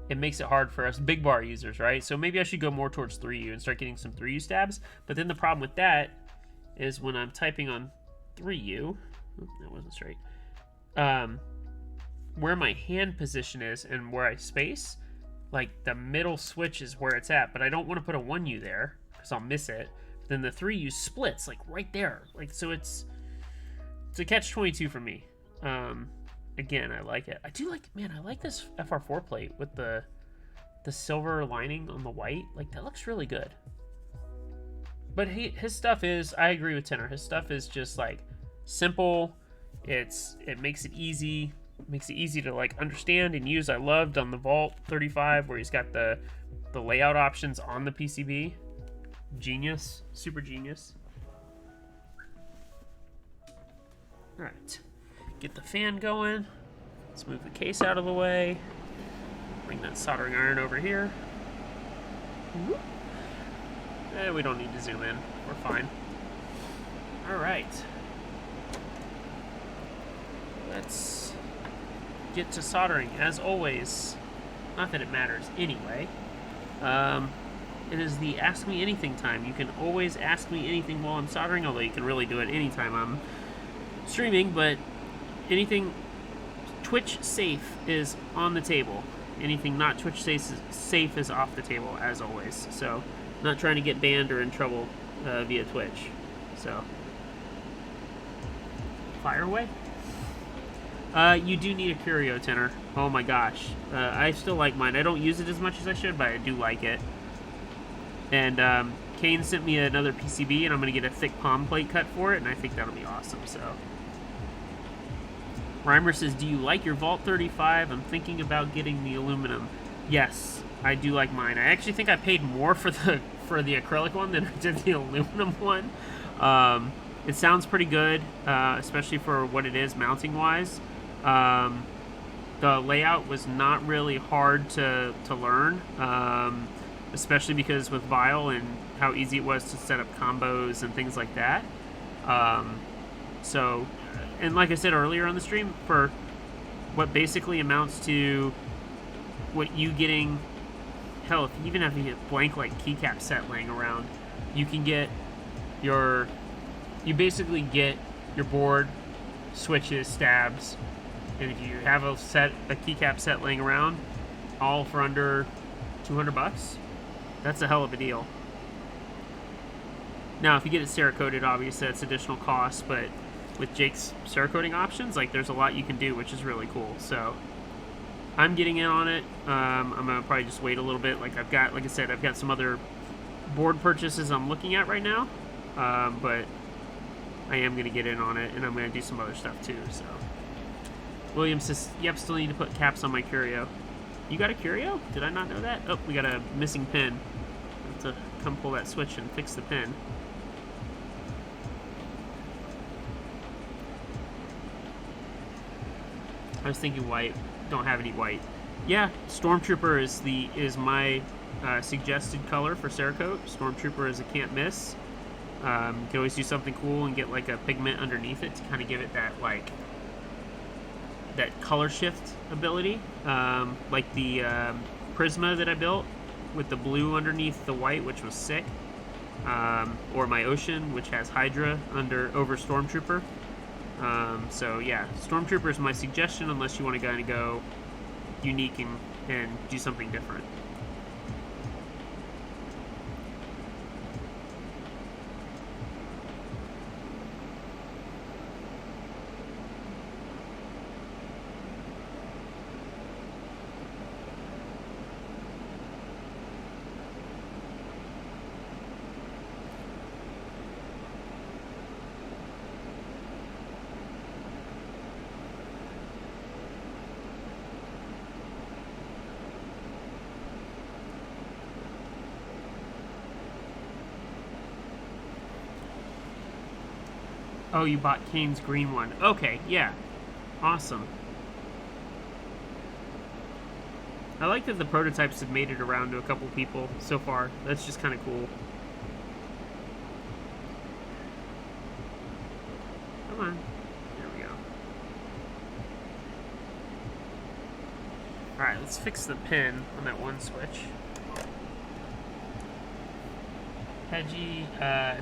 it makes it hard for us big bar users, right? So maybe I should go more towards 3U and start getting some 3U stabs. But then the problem with that is when I'm typing on 3U, that wasn't straight. Where my hand position is and where I space, like, the middle switch is where it's at, but I don't want to put a 1U there because I'll miss it. Then the 3U splits like right there, like, so it's a catch-22 for me. Again, I like it. I do like, man, I like this FR4 plate with the silver lining on the white. Like, that looks really good. But his stuff is, I agree with Tenor. His stuff is just like simple. It makes it easy. It makes it easy to like understand and use. I loved on the Vault 35 where he's got the layout options on the PCB. Genius. Super genius. Alright. Get the fan going. Let's move the case out of the way. Bring that soldering iron over here. We don't need to zoom in. We're fine. Alright. Let's get to soldering. As always, not that it matters anyway, it is the Ask Me Anything time. You can always ask me anything while I'm soldering, although you can really do it anytime I'm streaming, but anything Twitch safe is on the table. Anything not Twitch safe is off the table, as always. So, not trying to get banned or in trouble via Twitch. So, fire away. You do need a curio tenor. Oh my gosh. I still like mine. I don't use it as much as I should, but I do like it. And Kane sent me another PCB, and I'm going to get a thick palm plate cut for it, and I think that'll be awesome. So, Reimer says, do you like your Vault 35? I'm thinking about getting the aluminum. Yes, I do like mine. I actually think I paid more for the acrylic one than I did the aluminum one. It sounds pretty good, especially for what it is mounting-wise. The layout was not really hard to learn, especially because with Vile and how easy it was to set up combos and things like that. So, and like I said earlier on the stream, for what basically amounts to what you getting, hell, if you even have a blank like keycap set laying around, you can get you basically get your board, switches, stabs, and if you have a keycap set laying around, all for under 200 bucks, that's a hell of a deal. Now, if you get it Cerakoted, obviously that's additional cost, but with Jake's Cerakoting options, like, there's a lot you can do, which is really cool. So, I'm getting in on it. I'm gonna probably just wait a little bit. Like I said, I've got some other board purchases I'm looking at right now, but I am gonna get in on it, and I'm gonna do some other stuff too. So, William says, "Yep, still need to put caps on my curio." You got a curio? Did I not know that? Oh, we got a missing pin. I have to come pull that switch and fix the pin. I was thinking white. Don't have any white. Yeah, Stormtrooper is my suggested color for Cerakote. Stormtrooper is a can't miss. You can always do something cool and get like a pigment underneath it to kind of give it that like that color shift ability. Like the Prisma that I built with the blue underneath the white, which was sick. Or my Ocean, which has Hydra over Stormtrooper. So yeah, Stormtrooper is my suggestion unless you want to kind of go unique and do something different. Oh, you bought Kane's green one. Okay, yeah. Awesome. I like that the prototypes have made it around to a couple people so far. That's just kind of cool. Come on. There we go. Alright, let's fix the pin on that one switch. Hedgie,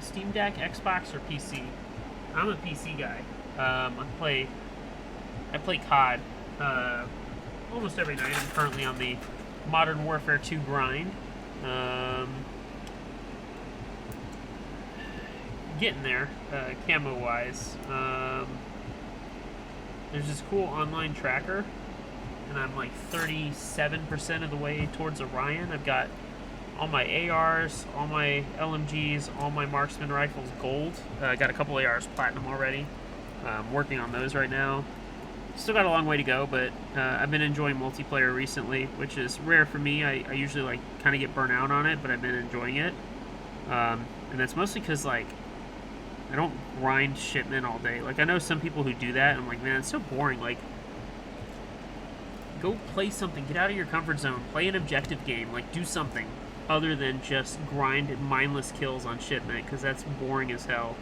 Steam Deck, Xbox, or PC? I'm a PC guy. I play COD almost every night. I'm currently on the Modern Warfare 2 grind. Getting there, camo-wise. There's this cool online tracker, and I'm like 37% of the way towards Orion. I've got all my ARs, all my LMGs, all my marksman rifles gold. I got a couple ARs platinum already. I'm working on those right now. Still got a long way to go, but I've been enjoying multiplayer recently, which is rare for me. I usually like kind of get burnt out on it, but I've been enjoying it. And that's mostly because, like, I don't grind shipment all day. Like, I know some people who do that, and I'm like, man, it's so boring. Like, go play something. Get out of your comfort zone. Play an objective game. Like, do something other than just grind mindless kills on shipment, because that's boring as hell.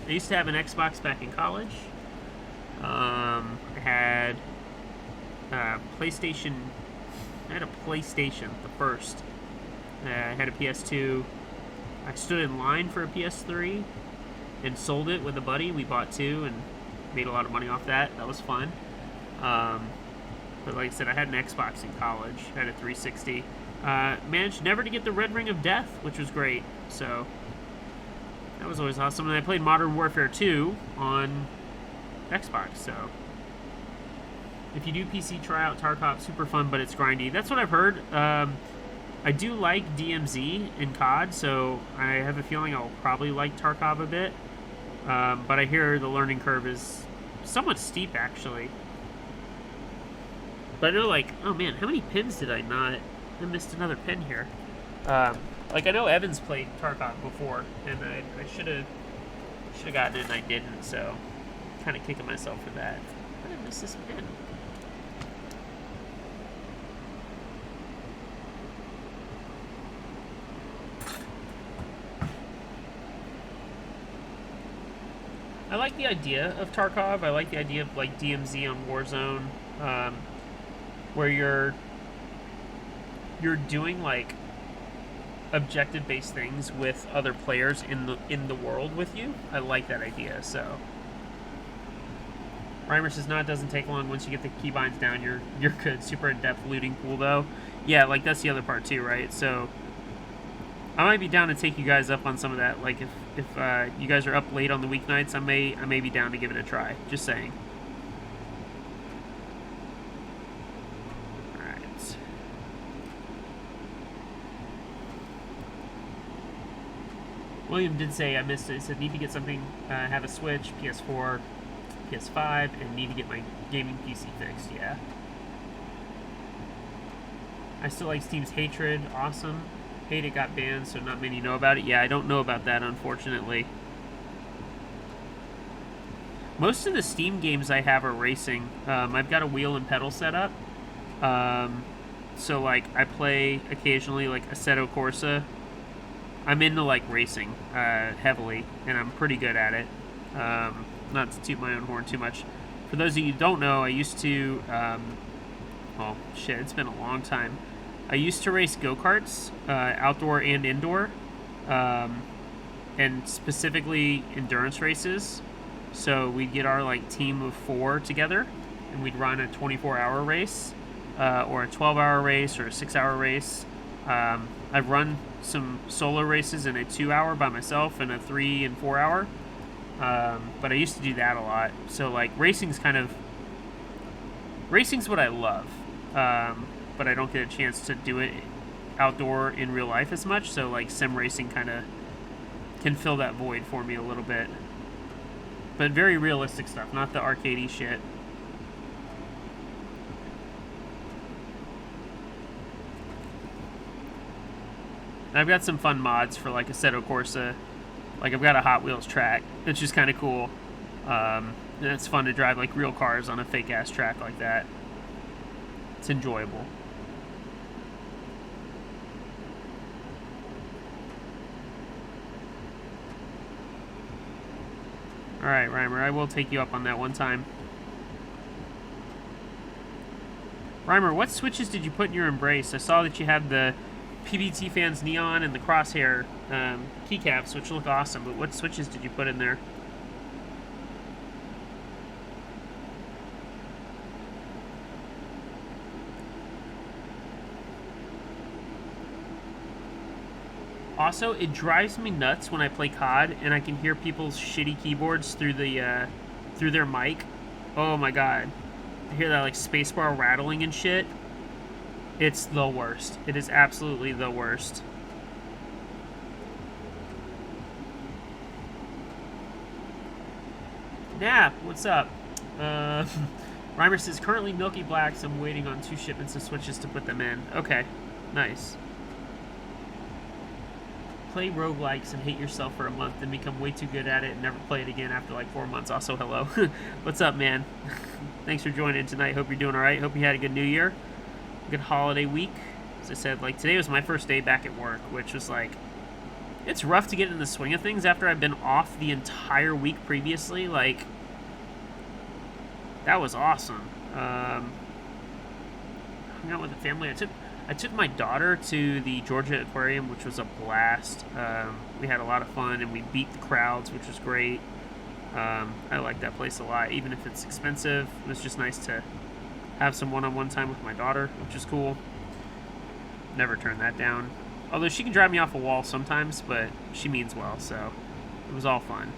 I used to have an Xbox back in college. I had PlayStation. I had a PlayStation, the first. I had a PS2. I stood in line for a PS3 and sold it with a buddy. We bought two and made a lot of money off that. That was fun. But like I said, I had an Xbox in college. I had a 360. Managed never to get the Red Ring of Death, which was great. So that was always awesome. And I played Modern Warfare 2 on Xbox. So if you do PC, try out Tarkov. Super fun, but it's grindy. That's what I've heard. I do like DMZ in COD, so I have a feeling I'll probably like Tarkov a bit. But I hear the learning curve is somewhat steep, actually. But I know, like, oh man, how many pins did I not? I missed another pin here. Like, I know Evans played Tarkov before, and I should have gotten it, and I didn't. So, kind of kicking myself for that. How did I miss this pin? I like the idea of Tarkov. I like the idea of, like, DMZ on Warzone, where you're doing, like, objective-based things with other players in the world with you. I like that idea. So Reimer says, no, it doesn't take long. Once you get the keybinds down, you're good. Super in-depth looting pool, though. Yeah, like, that's the other part too, right? So I might be down to take you guys up on some of that. Like, if you guys are up late on the weeknights, I may be down to give it a try. Just saying. All right. William did say I missed it. He said need to get something. Have a Switch, PS4, PS5, and need to get my gaming PC fixed. Yeah. I still like Steam's Hatred. Awesome. Hate it got banned, so not many know about it. Yeah, I don't know about that, unfortunately. Most of the Steam games I have are racing. I've got a wheel and pedal set up. So, like, I play occasionally, like, Assetto Corsa. I'm into, like, racing heavily, and I'm pretty good at it. Not to toot my own horn too much. For those of you who don't know, I used to... well, shit, it's been a long time. I used to race go-karts, outdoor and indoor, and specifically endurance races. So we'd get our, like, team of 4 together, and we'd run a 24-hour race, or a 12-hour race, or a 6-hour race. I've run some solo races in a 2-hour by myself and a 3 and 4 hour, but I used to do that a lot. So, like, racing's what I love. But I don't get a chance to do it outdoor in real life as much, so, like, sim racing kind of can fill that void for me a little bit. But very realistic stuff, not the arcadey shit. And I've got some fun mods for, like, Assetto Corsa. Like, I've got a Hot Wheels track. It's just kind of cool. And it's fun to drive, like, real cars on a fake-ass track like that. It's enjoyable. Alright, Reimer, I will take you up on that one time. Reimer, what switches did you put in your Embrace? I saw that you had the PBT Fans Neon and the Crosshair keycaps, which look awesome, but what switches did you put in there? Also, it drives me nuts when I play COD and I can hear people's shitty keyboards through the through their mic. Oh my god. I hear that, like, spacebar rattling and shit. It's the worst. It is absolutely the worst. Nap, what's up? Reimer says, currently Milky Blacks. I'm waiting on 2 shipments of switches to put them in. Okay, nice. Play roguelikes and hate yourself for a month, then become way too good at it and never play it again after like 4 months. Also, hello. What's up, man? Thanks for joining tonight. Hope you're doing all right. Hope you had a good New Year. Good holiday week. As I said, like, today was my first day back at work, which was like, it's rough to get in the swing of things after I've been off the entire week previously. Like, that was awesome. Hung out with the family. I took my daughter to the Georgia Aquarium, which was a blast. We had a lot of fun, and we beat the crowds, which was great. I like that place a lot, even if it's expensive. It was just nice to have some one-on-one time with my daughter, which is cool. Never turn that down. Although she can drive me off a wall sometimes, but she means well, so it was all fun.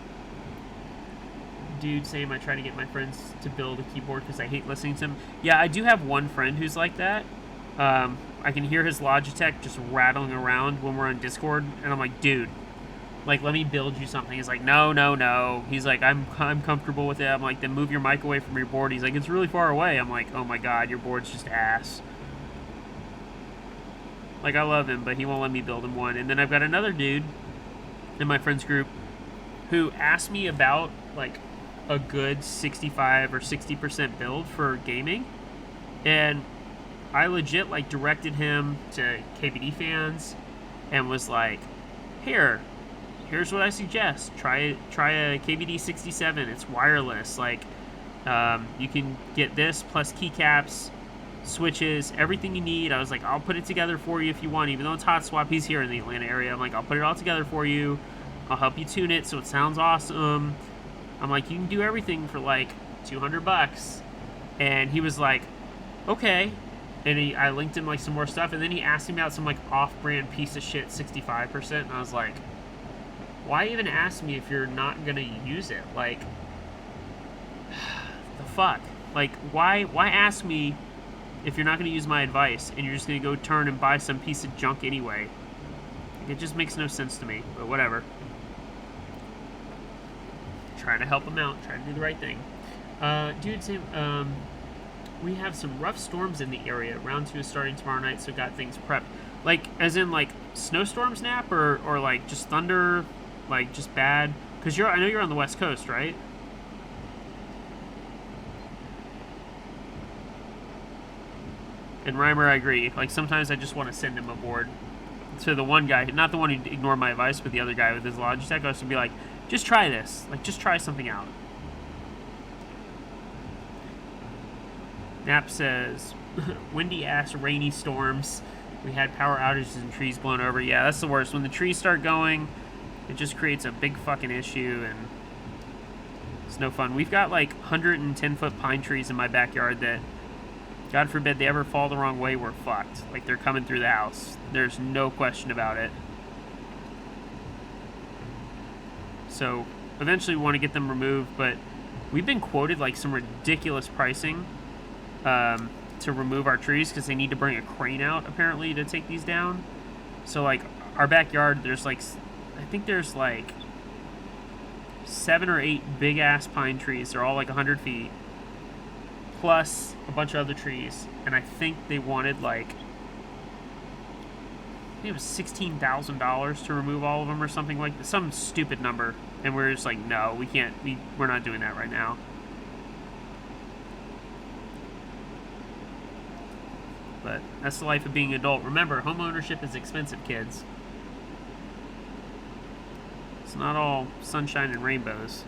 Dude saying I try to get my friends to build a keyboard because I hate listening to them. Yeah, I do have one friend who's like that. I can hear his Logitech just rattling around when we're on Discord, and I'm like, dude, like, let me build you something. He's like, no. He's like, I'm comfortable with it. I'm like, then move your mic away from your board. He's like, it's really far away. I'm like, oh my god, your board's just ass. Like, I love him, but he won't let me build him one. And then I've got another dude in my friends group who asked me about, like, a good 65 or 60% build for gaming. And I legit, like, directed him to KBDFans and was like, here's what I suggest. Try a KBD67. It's wireless. Like, you can get this plus keycaps, switches, everything you need. I was like, I'll put it together for you if you want, even though it's hot swap. He's here in the Atlanta area. I'm like, I'll put it all together for you. I'll help you tune it so it sounds awesome. I'm like, you can do everything for like $200. And he was like, okay. And I linked him like some more stuff, and then he asked me about some like off-brand piece of shit 65%, and I was like, why even ask me if you're not gonna use it? Like, the fuck? Like, why ask me if you're not gonna use my advice and you're just gonna go turn and buy some piece of junk anyway? Like, it just makes no sense to me, but whatever. Trying to help him out, trying to do the right thing. Dude, Sam, we have some rough storms in the area. Round 2 is starting tomorrow night, so got things prepped. Like, as in, like, snowstorms, Nap, or like, just thunder, like, just bad? Because I know you're on the West Coast, right? And Reimer, I agree. Like, sometimes I just want to send him aboard. To the one guy, not the one who ignored my advice, but the other guy with his Logitech, I was to be like, just try this. Like, just try something out. Nap says, windy-ass rainy storms. We had power outages and trees blown over. Yeah, that's the worst. When the trees start going, it just creates a big fucking issue, and it's no fun. We've got, like, 110-foot pine trees in my backyard that, God forbid they ever fall the wrong way, we're fucked. Like, they're coming through the house. There's no question about it. So, eventually we want to get them removed, but we've been quoted, like, some ridiculous pricing to remove our trees because they need to bring a crane out, apparently, to take these down. So, like, our backyard, there's, like, I think there's, like, 7 or 8 big-ass pine trees. They're all, like, 100 feet. Plus a bunch of other trees. And I think they wanted, like, I think it was $16,000 to remove all of them or something like that. Some stupid number. And we're just like, no, we can't. We're not doing that right now. But that's the life of being an adult. Remember, home ownership is expensive, kids. It's not all sunshine and rainbows.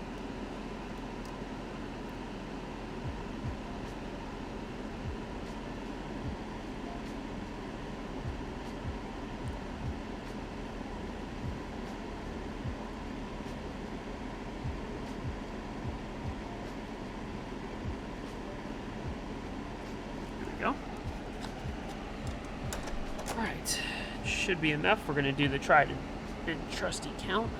Should be enough. We're going to do the tried and trusty count.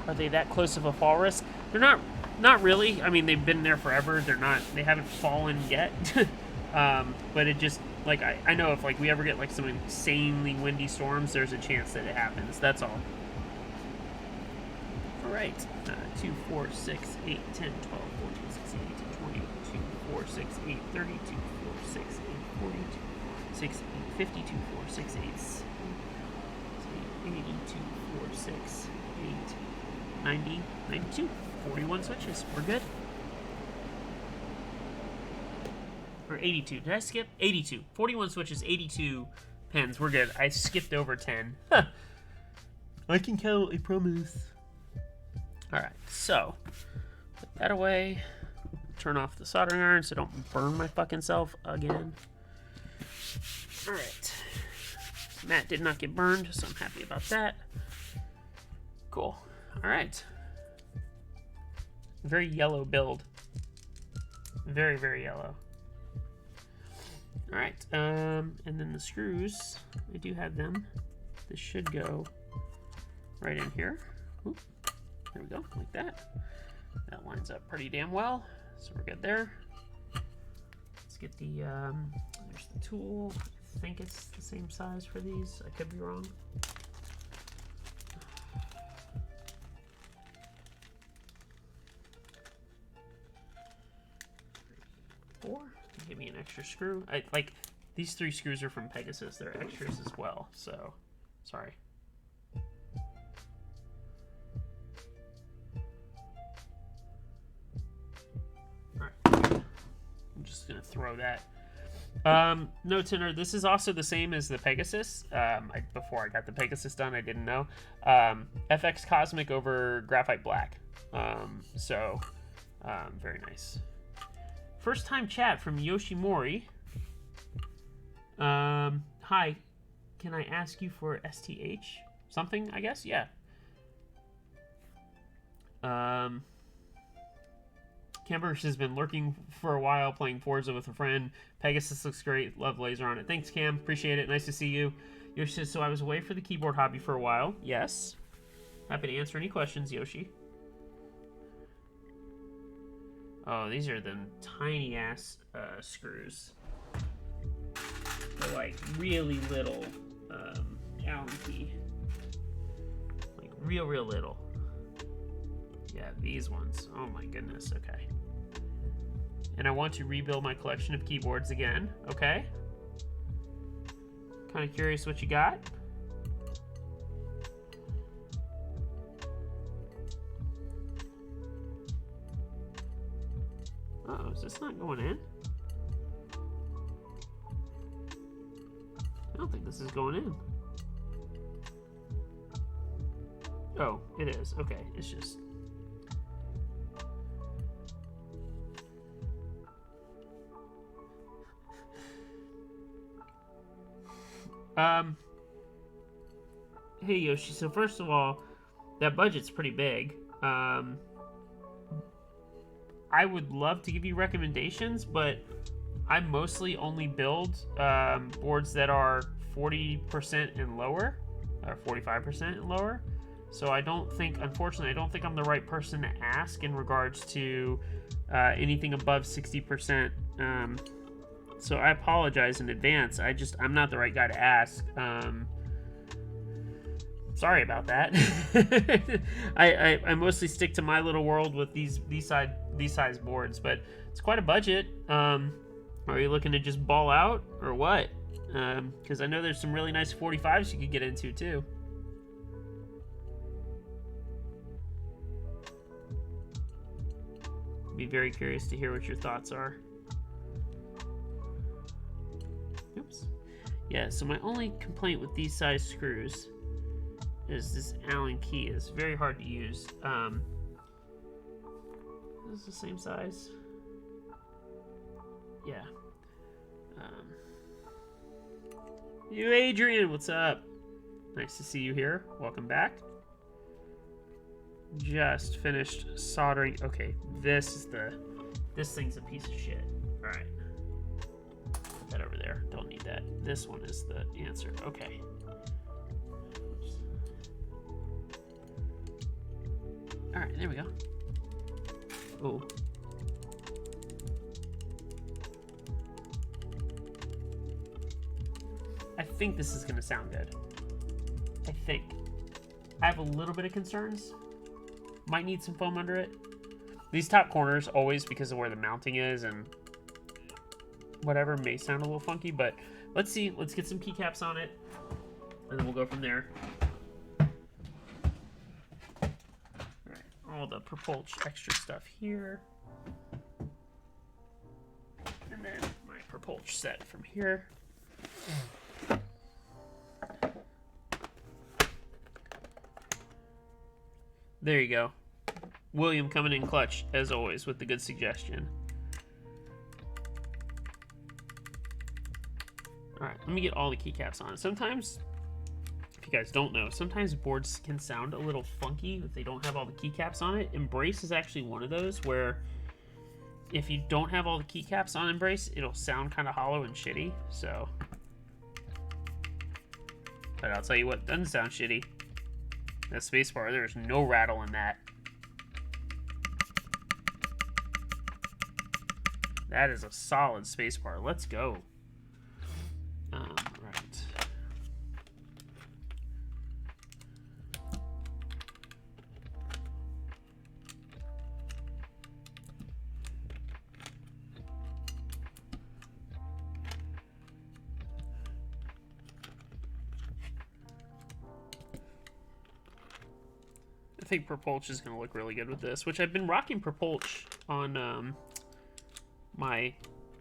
Are they that close of a fall risk? They're not really. I mean, they've been there forever. They haven't fallen yet. But it just, like, I know if, like, we ever get, like, some insanely windy storms, there's a chance that it happens. That's all. right. 2, 4, 6, 8, 10, 12, 14, 16, 18, 20, 2, 4, 6, 8, 32, 4, 6, 8, 42, 6, 8, 52, 4, 6, 8, 82, 4, 6, 8, 90, 92. 41 switches. We're good. Or 82. Did I skip? 82. 41 switches, 82 pens. We're good. I skipped over 10. I can count, I promise. Alright, so put that away. Turn off the soldering iron so I don't burn my fucking self again. Alright. Matt did not get burned, so I'm happy about that. Cool. Alright. Very yellow build. Very, very yellow. Alright, and then the screws, I do have them. This should go right in here. Oop, there we go, like that. That lines up pretty damn well, so we're good there. Let's get the, there's the tool. I think it's the same size for these. I could be wrong. 4. Give me an extra screw. I like these 3 screws are from Pegasus. They're extras as well. So, sorry. All right. I'm just gonna throw that. No, Tinner. This is also the same as the Pegasus. Before I got the Pegasus done, I didn't know. FX Cosmic over Graphite Black. Very nice. First time chat from Yoshimori. Hi, can I ask you for STH? Something, I guess? Yeah. Cambersh has been lurking for a while, playing Forza with a friend. Pegasus looks great. Love laser on it. Thanks, Cam. Appreciate it. Nice to see you. Yoshi says, so I was away for the keyboard hobby for a while. Yes. Happy to answer any questions, Yoshi. Oh, these are the tiny ass screws. They're like really little Allen key. Like real little. Yeah, these ones. Oh my goodness, okay. And I want to rebuild my collection of keyboards again, okay? Kind of curious what you got. Uh-oh, is this not going in? I don't think this is going in. Oh, it is. Okay, it's just... Hey, Yoshi, so first of all, that budget's pretty big. I would love to give you recommendations, but I mostly only build boards that are 40% and lower, or 45% and lower. So I don't think, unfortunately, I don't think I'm the right person to ask in regards to anything above 60%. So I apologize in advance. I'm not the right guy to ask. Sorry about that. I mostly stick to my little world with these size boards, but it's quite a budget. Are you looking to just ball out or what? Because I know there's some really nice 45s you could get into too. Be very curious to hear what your thoughts are. Oops. Yeah, so my only complaint with these size screws is this Allen key is very hard to use. This is the same size. Yeah. You, Adrian, what's up? Nice to see you here. Welcome back. Just finished soldering. Okay, this thing's a piece of shit. All right. Put that over there. Don't need that. This one is the answer. Okay. Oops. All right, there we go. Oh. I think this is gonna sound good. I think. I have a little bit of concerns. Might need some foam under it. These top corners, always because of where the mounting is and whatever, may sound a little funky, but let's see. Let's get some keycaps on it, and then we'll go from there. All right, all the Purpolch extra stuff here. And then my Purpolch set from here. There you go. William coming in clutch, as always, with the good suggestion. Alright, let me get all the keycaps on. Sometimes, if you guys don't know, sometimes boards can sound a little funky if they don't have all the keycaps on it. Embrace is actually one of those where if you don't have all the keycaps on Embrace, it'll sound kind of hollow and shitty, so. But I'll tell you what doesn't sound shitty. That spacebar, there's no rattle in that. That is a solid spacebar. Let's go. Right. I think Purpolch is going to look really good with this, which I've been rocking Purpolch on my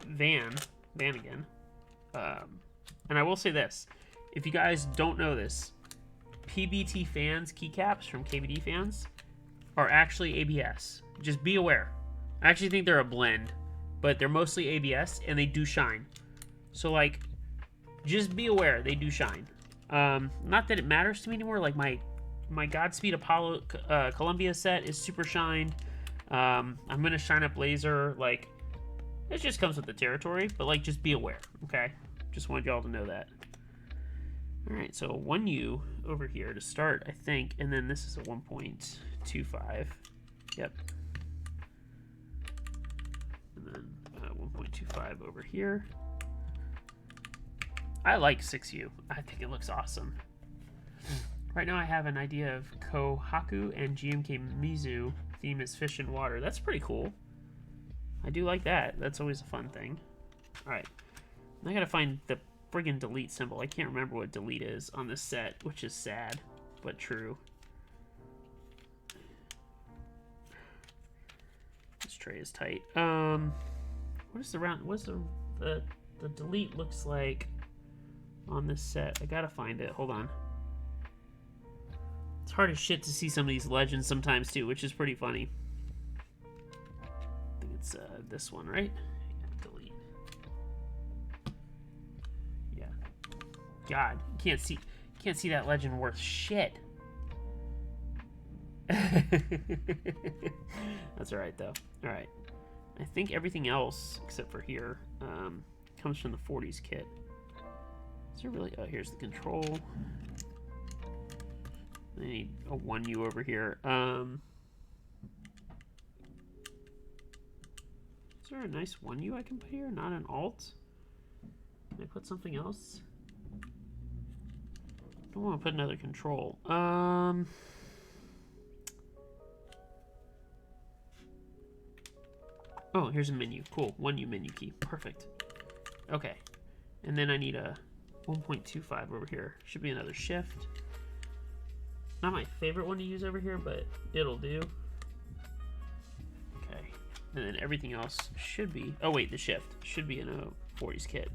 van again. And I will say this, if you guys don't know this, PBT Fans keycaps from KBDFans are actually ABS. Just be aware. I actually think they're a blend, but they're mostly ABS and they do shine. So like, just be aware they do shine. Not that it matters to me anymore. Like my Godspeed Apollo Columbia set is super shined. I'm gonna shine up laser. Like, it just comes with the territory, but like, just be aware, okay? Just wanted y'all to know that. All right, so 1U over here to start, I think, and then this is a 1.25. Yep. And then 1.25 over here. I like 6U. I think it looks awesome. Right now I have an idea of Kohaku and GMK Mizu. Theme is fish and water. That's pretty cool. I do like that. That's always a fun thing. All right. I gotta find the friggin' delete symbol. I can't remember what delete is on this set, which is sad, but true. This tray is tight. What is the round? What's the delete looks like on this set? I gotta find it. Hold on. It's hard as shit to see some of these legends sometimes too, which is pretty funny. I think it's this one, right? God, you can't see that legend worth shit. That's alright though. Alright. I think everything else, except for here, comes from the 40s kit. Is there really? Oh, here's the control. I need a 1U over here. Is there a nice 1U I can put here? Not an alt? Can I put something else? I don't want to put another control. Oh, here's a menu. Cool. 1U menu key. Perfect. Okay. And then I need a 1.25 over here. Should be another shift. Not my favorite one to use over here, but it'll do. Okay. And then everything else should be... Oh, wait. The shift should be in a 40s kit.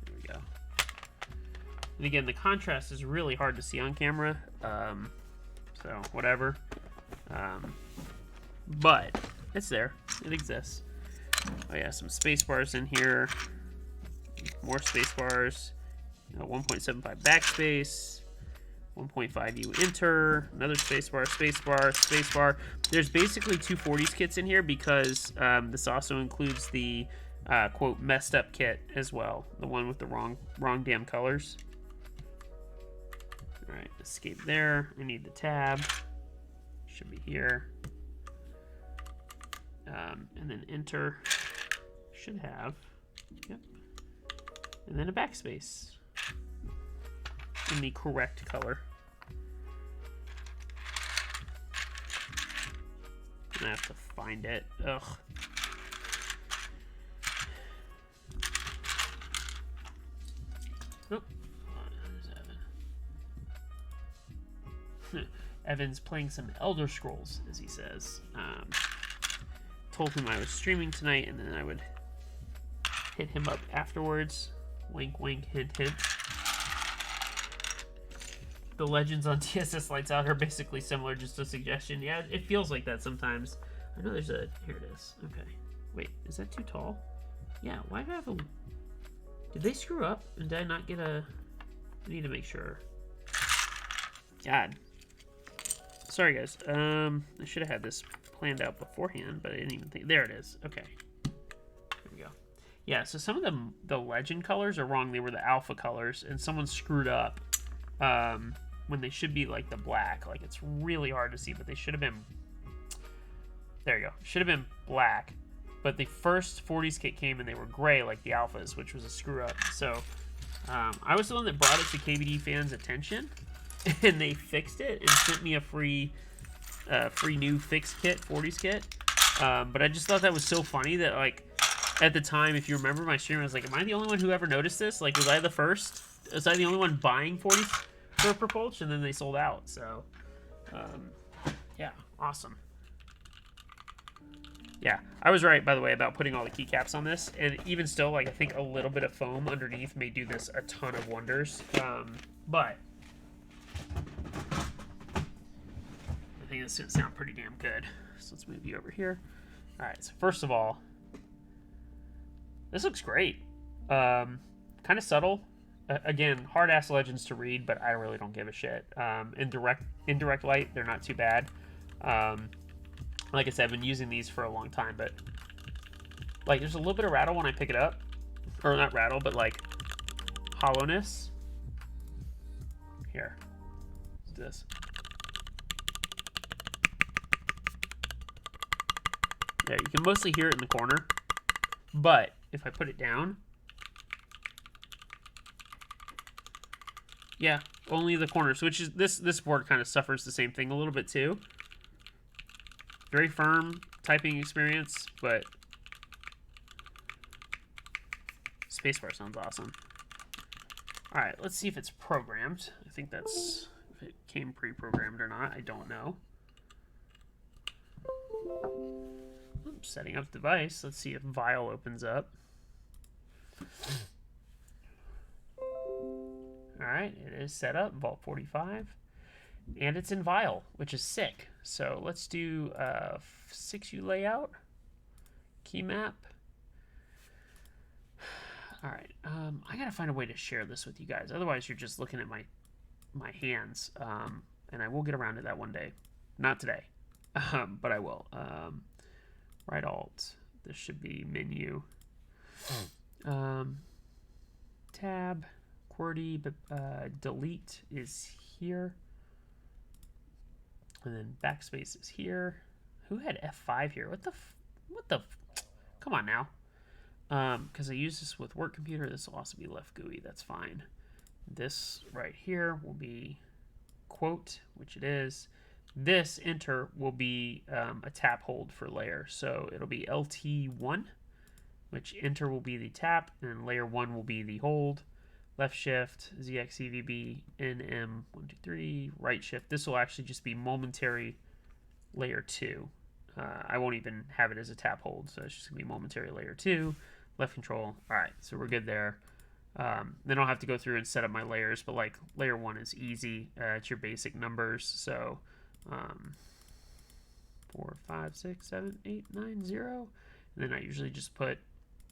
There we go. And again, the contrast is really hard to see on camera. So, whatever. But it's there. It exists. Oh yeah, some space bars in here. More space bars. 1.75 backspace. 1.5U enter. Another space bar, space bar, space bar. There's basically two 40s kits in here because this also includes the quote messed up kit as well. The one with the wrong damn colors. All right, escape there. I need the tab. Should be here. And then enter. Should have. Yep. And then a backspace in the correct color. I have to find it. Ugh. Oh, there's Evan. Evan's playing some Elder Scrolls, as he says. Told him I was streaming tonight, and then I would hit him up afterwards. Wink, wink, hint, hint. The legends on TSS Lights Out are basically similar, just a suggestion. Yeah, it feels like that sometimes. I know there's a... Here it is. Okay. Wait, is that too tall? Yeah, why do I have a... Did they screw up? And did I not get a... I need to make sure. God. Sorry, guys. I should have had this planned out beforehand, but I didn't even think... There it is. Okay. There we go. Yeah, so some of the legend colors are wrong. They were the alpha colors, and someone screwed up when they should be like the black. Like, it's really hard to see, but they should have been... There you go. Should have been black. But the first 40s kit came and they were gray like the alphas, which was a screw up. So I was the one that brought it to KBDFans' attention, and they fixed it and sent me a free new fixed kit, 40s kit. But I just thought that was so funny that, like, at the time, if you remember my stream, I was like, am I the only one who ever noticed this? Like, was I the first? Was I the only one buying 40s for Purpolch? And then they sold out. So, yeah, awesome. Yeah, I was right, by the way, about putting all the keycaps on this. And even still, like, I think a little bit of foam underneath may do this a ton of wonders. But I think this is going to sound pretty damn good. So let's move you over here. All right, so first of all, this looks great. Kind of subtle. Again, hard-ass legends to read, but I really don't give a shit. In direct light, they're not too bad. Like I said, I've been using these for a long time, but like there's a little bit of rattle when I pick it up. Or not rattle, but like hollowness. Here. Let's do this. Yeah, you can mostly hear it in the corner. But if I put it down, yeah, only the corners, which is this board kind of suffers the same thing a little bit too. Very firm typing experience, but spacebar sounds awesome. All right, let's see if it's programmed. I think that's if it came pre-programmed or not. I don't know. Oops, setting up device. Let's see if Vial opens up. All right, it is set up, Vault 45. And it's in Vial, which is sick. So let's do 6U layout, key map. All right, I gotta find a way to share this with you guys. Otherwise, you're just looking at my hands. And I will get around to that one day. Not today, but I will. Right Alt. This should be menu. Tab, QWERTY, but delete is here. And then backspace is here. Who had F5 here? What the come on now. Because I use this with work computer, this will also be left GUI. That's fine. This right here will be quote, which it is. This enter will be a tap hold for layer. So it'll be LT1, which enter will be the tap, and layer 1 will be the hold. Left shift, ZXCVB, NM123, right shift. This will actually just be momentary layer 2. I won't even have it as a tap hold, so it's just going to be momentary layer 2. Left control. All right, so we're good there. Then I'll have to go through and set up my layers, but like layer 1 is easy. It's your basic numbers. So 4, 5, 6, 7, 8, 9, 0. And then I usually just put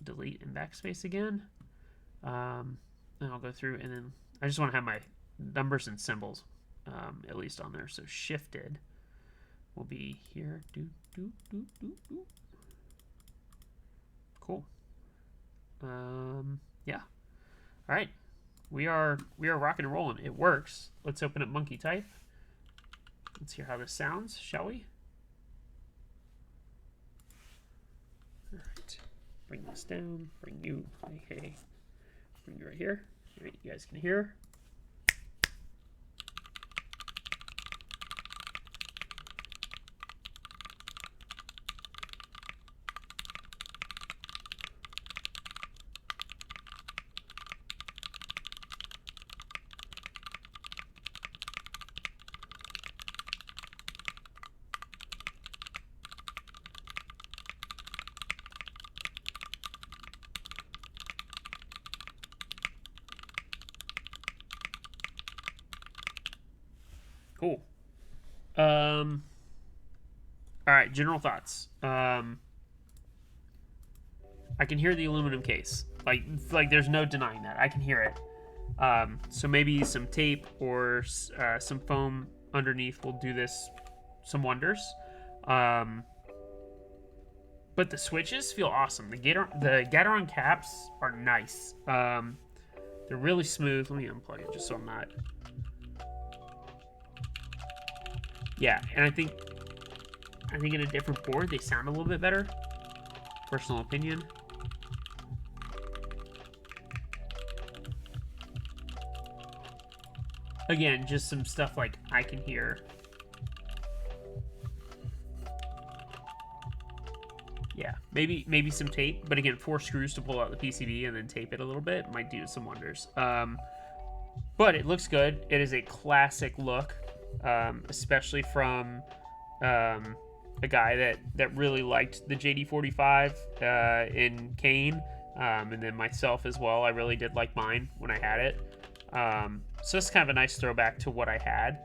delete and backspace again. And I'll go through, and then I just want to have my numbers and symbols at least on there. So shifted will be here. Cool. Yeah. All right. We are rocking and rolling. It works. Let's open up Monkey Type. Let's hear how this sounds, shall we? All right. Bring this down. Bring you. Hey. Bring you right here. All right, you guys can hear. All right, general thoughts. I can hear the aluminum case. Like there's no denying that. I can hear it. So maybe some tape or some foam underneath will do this some wonders. But the switches feel awesome. The Gateron caps are nice. They're really smooth. Let me unplug it just so I'm not. Yeah, and I think in a different board they sound a little bit better. Personal opinion. Again, just some stuff like I can hear. Yeah, maybe some tape, but again, 4 screws to pull out the PCB and then tape it a little bit might do some wonders. But it looks good. It is a classic look, especially from a guy that really liked the JD45 in Kane, and then myself as well. I really did like mine when I had it. So it's kind of a nice throwback to what I had.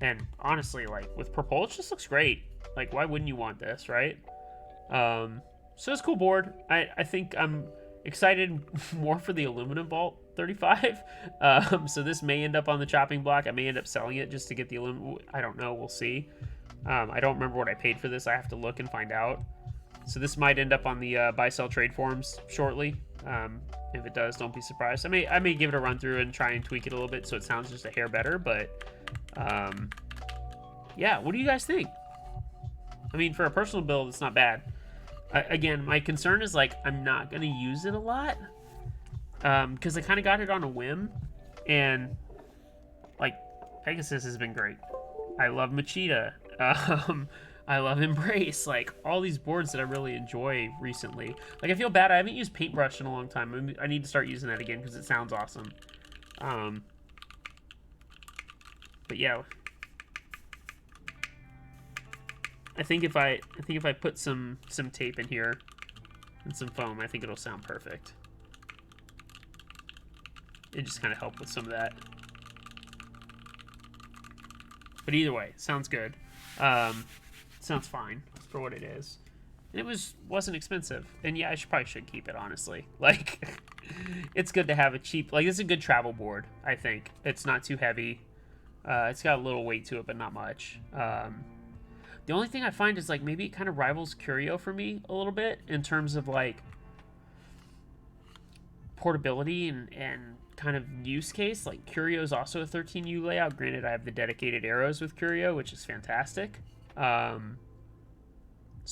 And honestly, like with Purpolch, this looks great. Like, why wouldn't you want this, right? So it's a cool board. I think I'm excited more for the aluminum Vault 35. So this may end up on the chopping block. I may end up selling it just to get the aluminum. I don't know. We'll see. I don't remember what I paid for this. I have to look and find out. So this might end up on the buy-sell trade forums shortly. If it does, don't be surprised. I may give it a run through and try and tweak it a little bit so it sounds just a hair better. But yeah, what do you guys think? I mean, for a personal build, it's not bad. Again, my concern is, like, I'm not going to use it a lot. Because I kind of got it on a whim. And, like, Pegasus has been great. I love Machida. I love Embrace. Like, all these boards that I really enjoy recently. Like, I feel bad. I haven't used Paintbrush in a long time. I need to start using that again because it sounds awesome. But, yeah. I think if I put some tape in here and some foam, I think it'll sound perfect. It just kind of helped with some of that. But either way, sounds good. Sounds fine for what it is. And it wasn't expensive. And yeah, I probably should keep it, honestly. Like, it's good to have a cheap, like, it's a good travel board, I think. It's not too heavy. It's got a little weight to it, but not much. The only thing I find is, like, maybe it kind of rivals Curio for me a little bit in terms of, like, portability and kind of use case. Like, Curio is also a 13U layout. Granted, I have the dedicated arrows with Curio, which is fantastic. So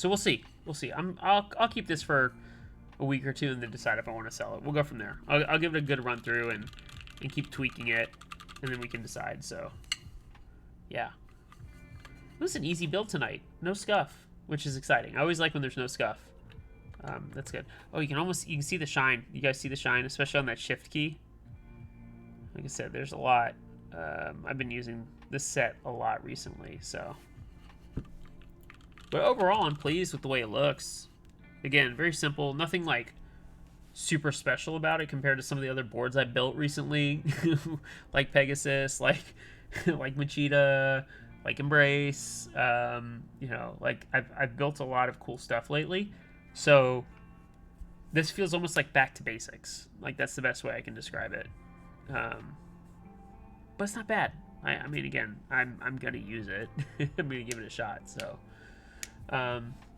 we'll see. We'll see. I'll keep this for a week or two and then decide if I want to sell it. We'll go from there. I'll give it a good run through and keep tweaking it, and then we can decide. So, yeah. It was an easy build tonight. No scuff, which is exciting. I always like when there's no scuff. That's good. Oh, you can see the shine. You guys see the shine, especially on that shift key. Like I said, there's a lot. I've been using this set a lot recently, so. But overall, I'm pleased with the way it looks. Again, very simple. Nothing like super special about it compared to some of the other boards I built recently, like Pegasus, like Machida, like Embrace. You know, like I've built a lot of cool stuff lately, so this feels almost like back to basics. Like, that's the best way I can describe it. But it's not bad. I mean, again, I'm gonna use it. I'm gonna give it a shot. So,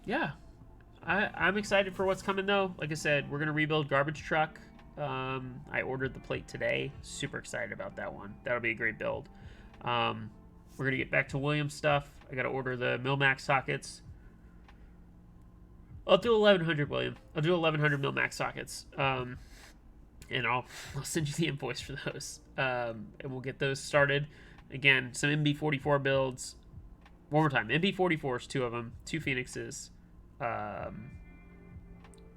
yeah, I'm excited for what's coming though. Like I said, we're gonna rebuild Garbage Truck. I ordered the plate today. Super excited about that one. That'll be a great build. We're gonna get back to Williams stuff. I gotta order the Milmax sockets. I'll do 1100, William. I'll do 1100 Milmax sockets. And I'll send you the invoice for those. And we'll get those started. Again, some MB44 builds. One more time. MB44s, 2 of them. 2 Phoenixes.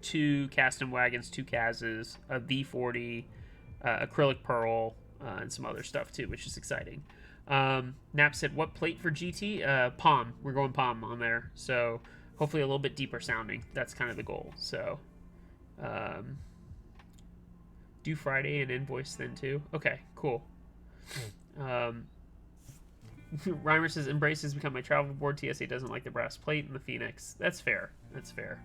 2 Caston Wagons, 2 Kazes. A V40. Acrylic Pearl. And some other stuff, too, which is exciting. Nap said, what plate for GT? Palm. We're going Palm on there. So, hopefully a little bit deeper sounding. That's kind of the goal. So, do Friday and invoice then too. Okay, cool. Reimer says, Embrace has become my travel board. TSA doesn't like the brass plate and the Phoenix. That's fair. That's fair.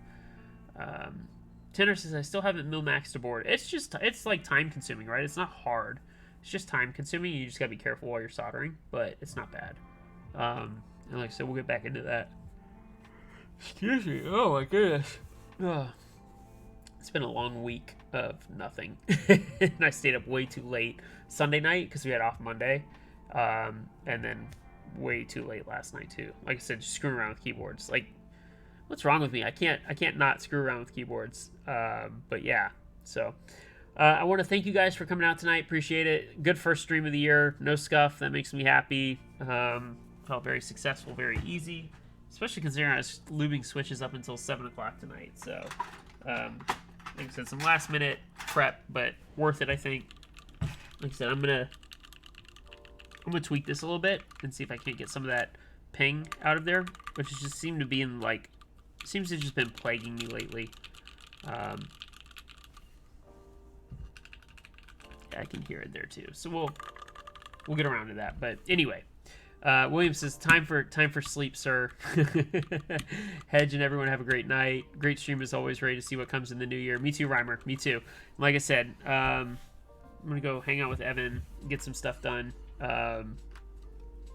Tanner says, I still haven't mill-maxed a board. It's like time-consuming, right? It's not hard. It's just time-consuming. You just gotta be careful while you're soldering, but it's not bad. And like I said, we'll get back into that. Excuse me. Oh, my goodness. It's been a long week of nothing. And I stayed up way too late Sunday night because we had off Monday. And then way too late last night, too. Like I said, just screwing around with keyboards. Like, what's wrong with me? I can't not screw around with keyboards. But yeah, so I want to thank you guys for coming out tonight. Appreciate it. Good first stream of the year. No scuff. That makes me happy. Felt very successful, very easy, especially considering I was lubing switches up until 7 o'clock tonight. So, like I said, some last minute prep, but worth it, I think. Like I said, I'm gonna tweak this a little bit and see if I can't get some of that ping out of there, which has just seemed to be in like. Seems to have just been plaguing me lately. Yeah, I can hear it there too. So we'll get around to that. But anyway, William says, time for sleep, sir. Hedge and everyone have a great night. Great stream as always. Ready to see what comes in the new year. Me too, Reimer. Me too. Like I said, I'm gonna go hang out with Evan, get some stuff done.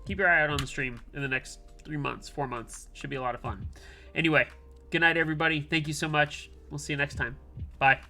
Keep your eye out on the stream in the next 3 months, 4 months. Should be a lot of fun. Anyway, good night, everybody. Thank you so much. We'll see you next time. Bye.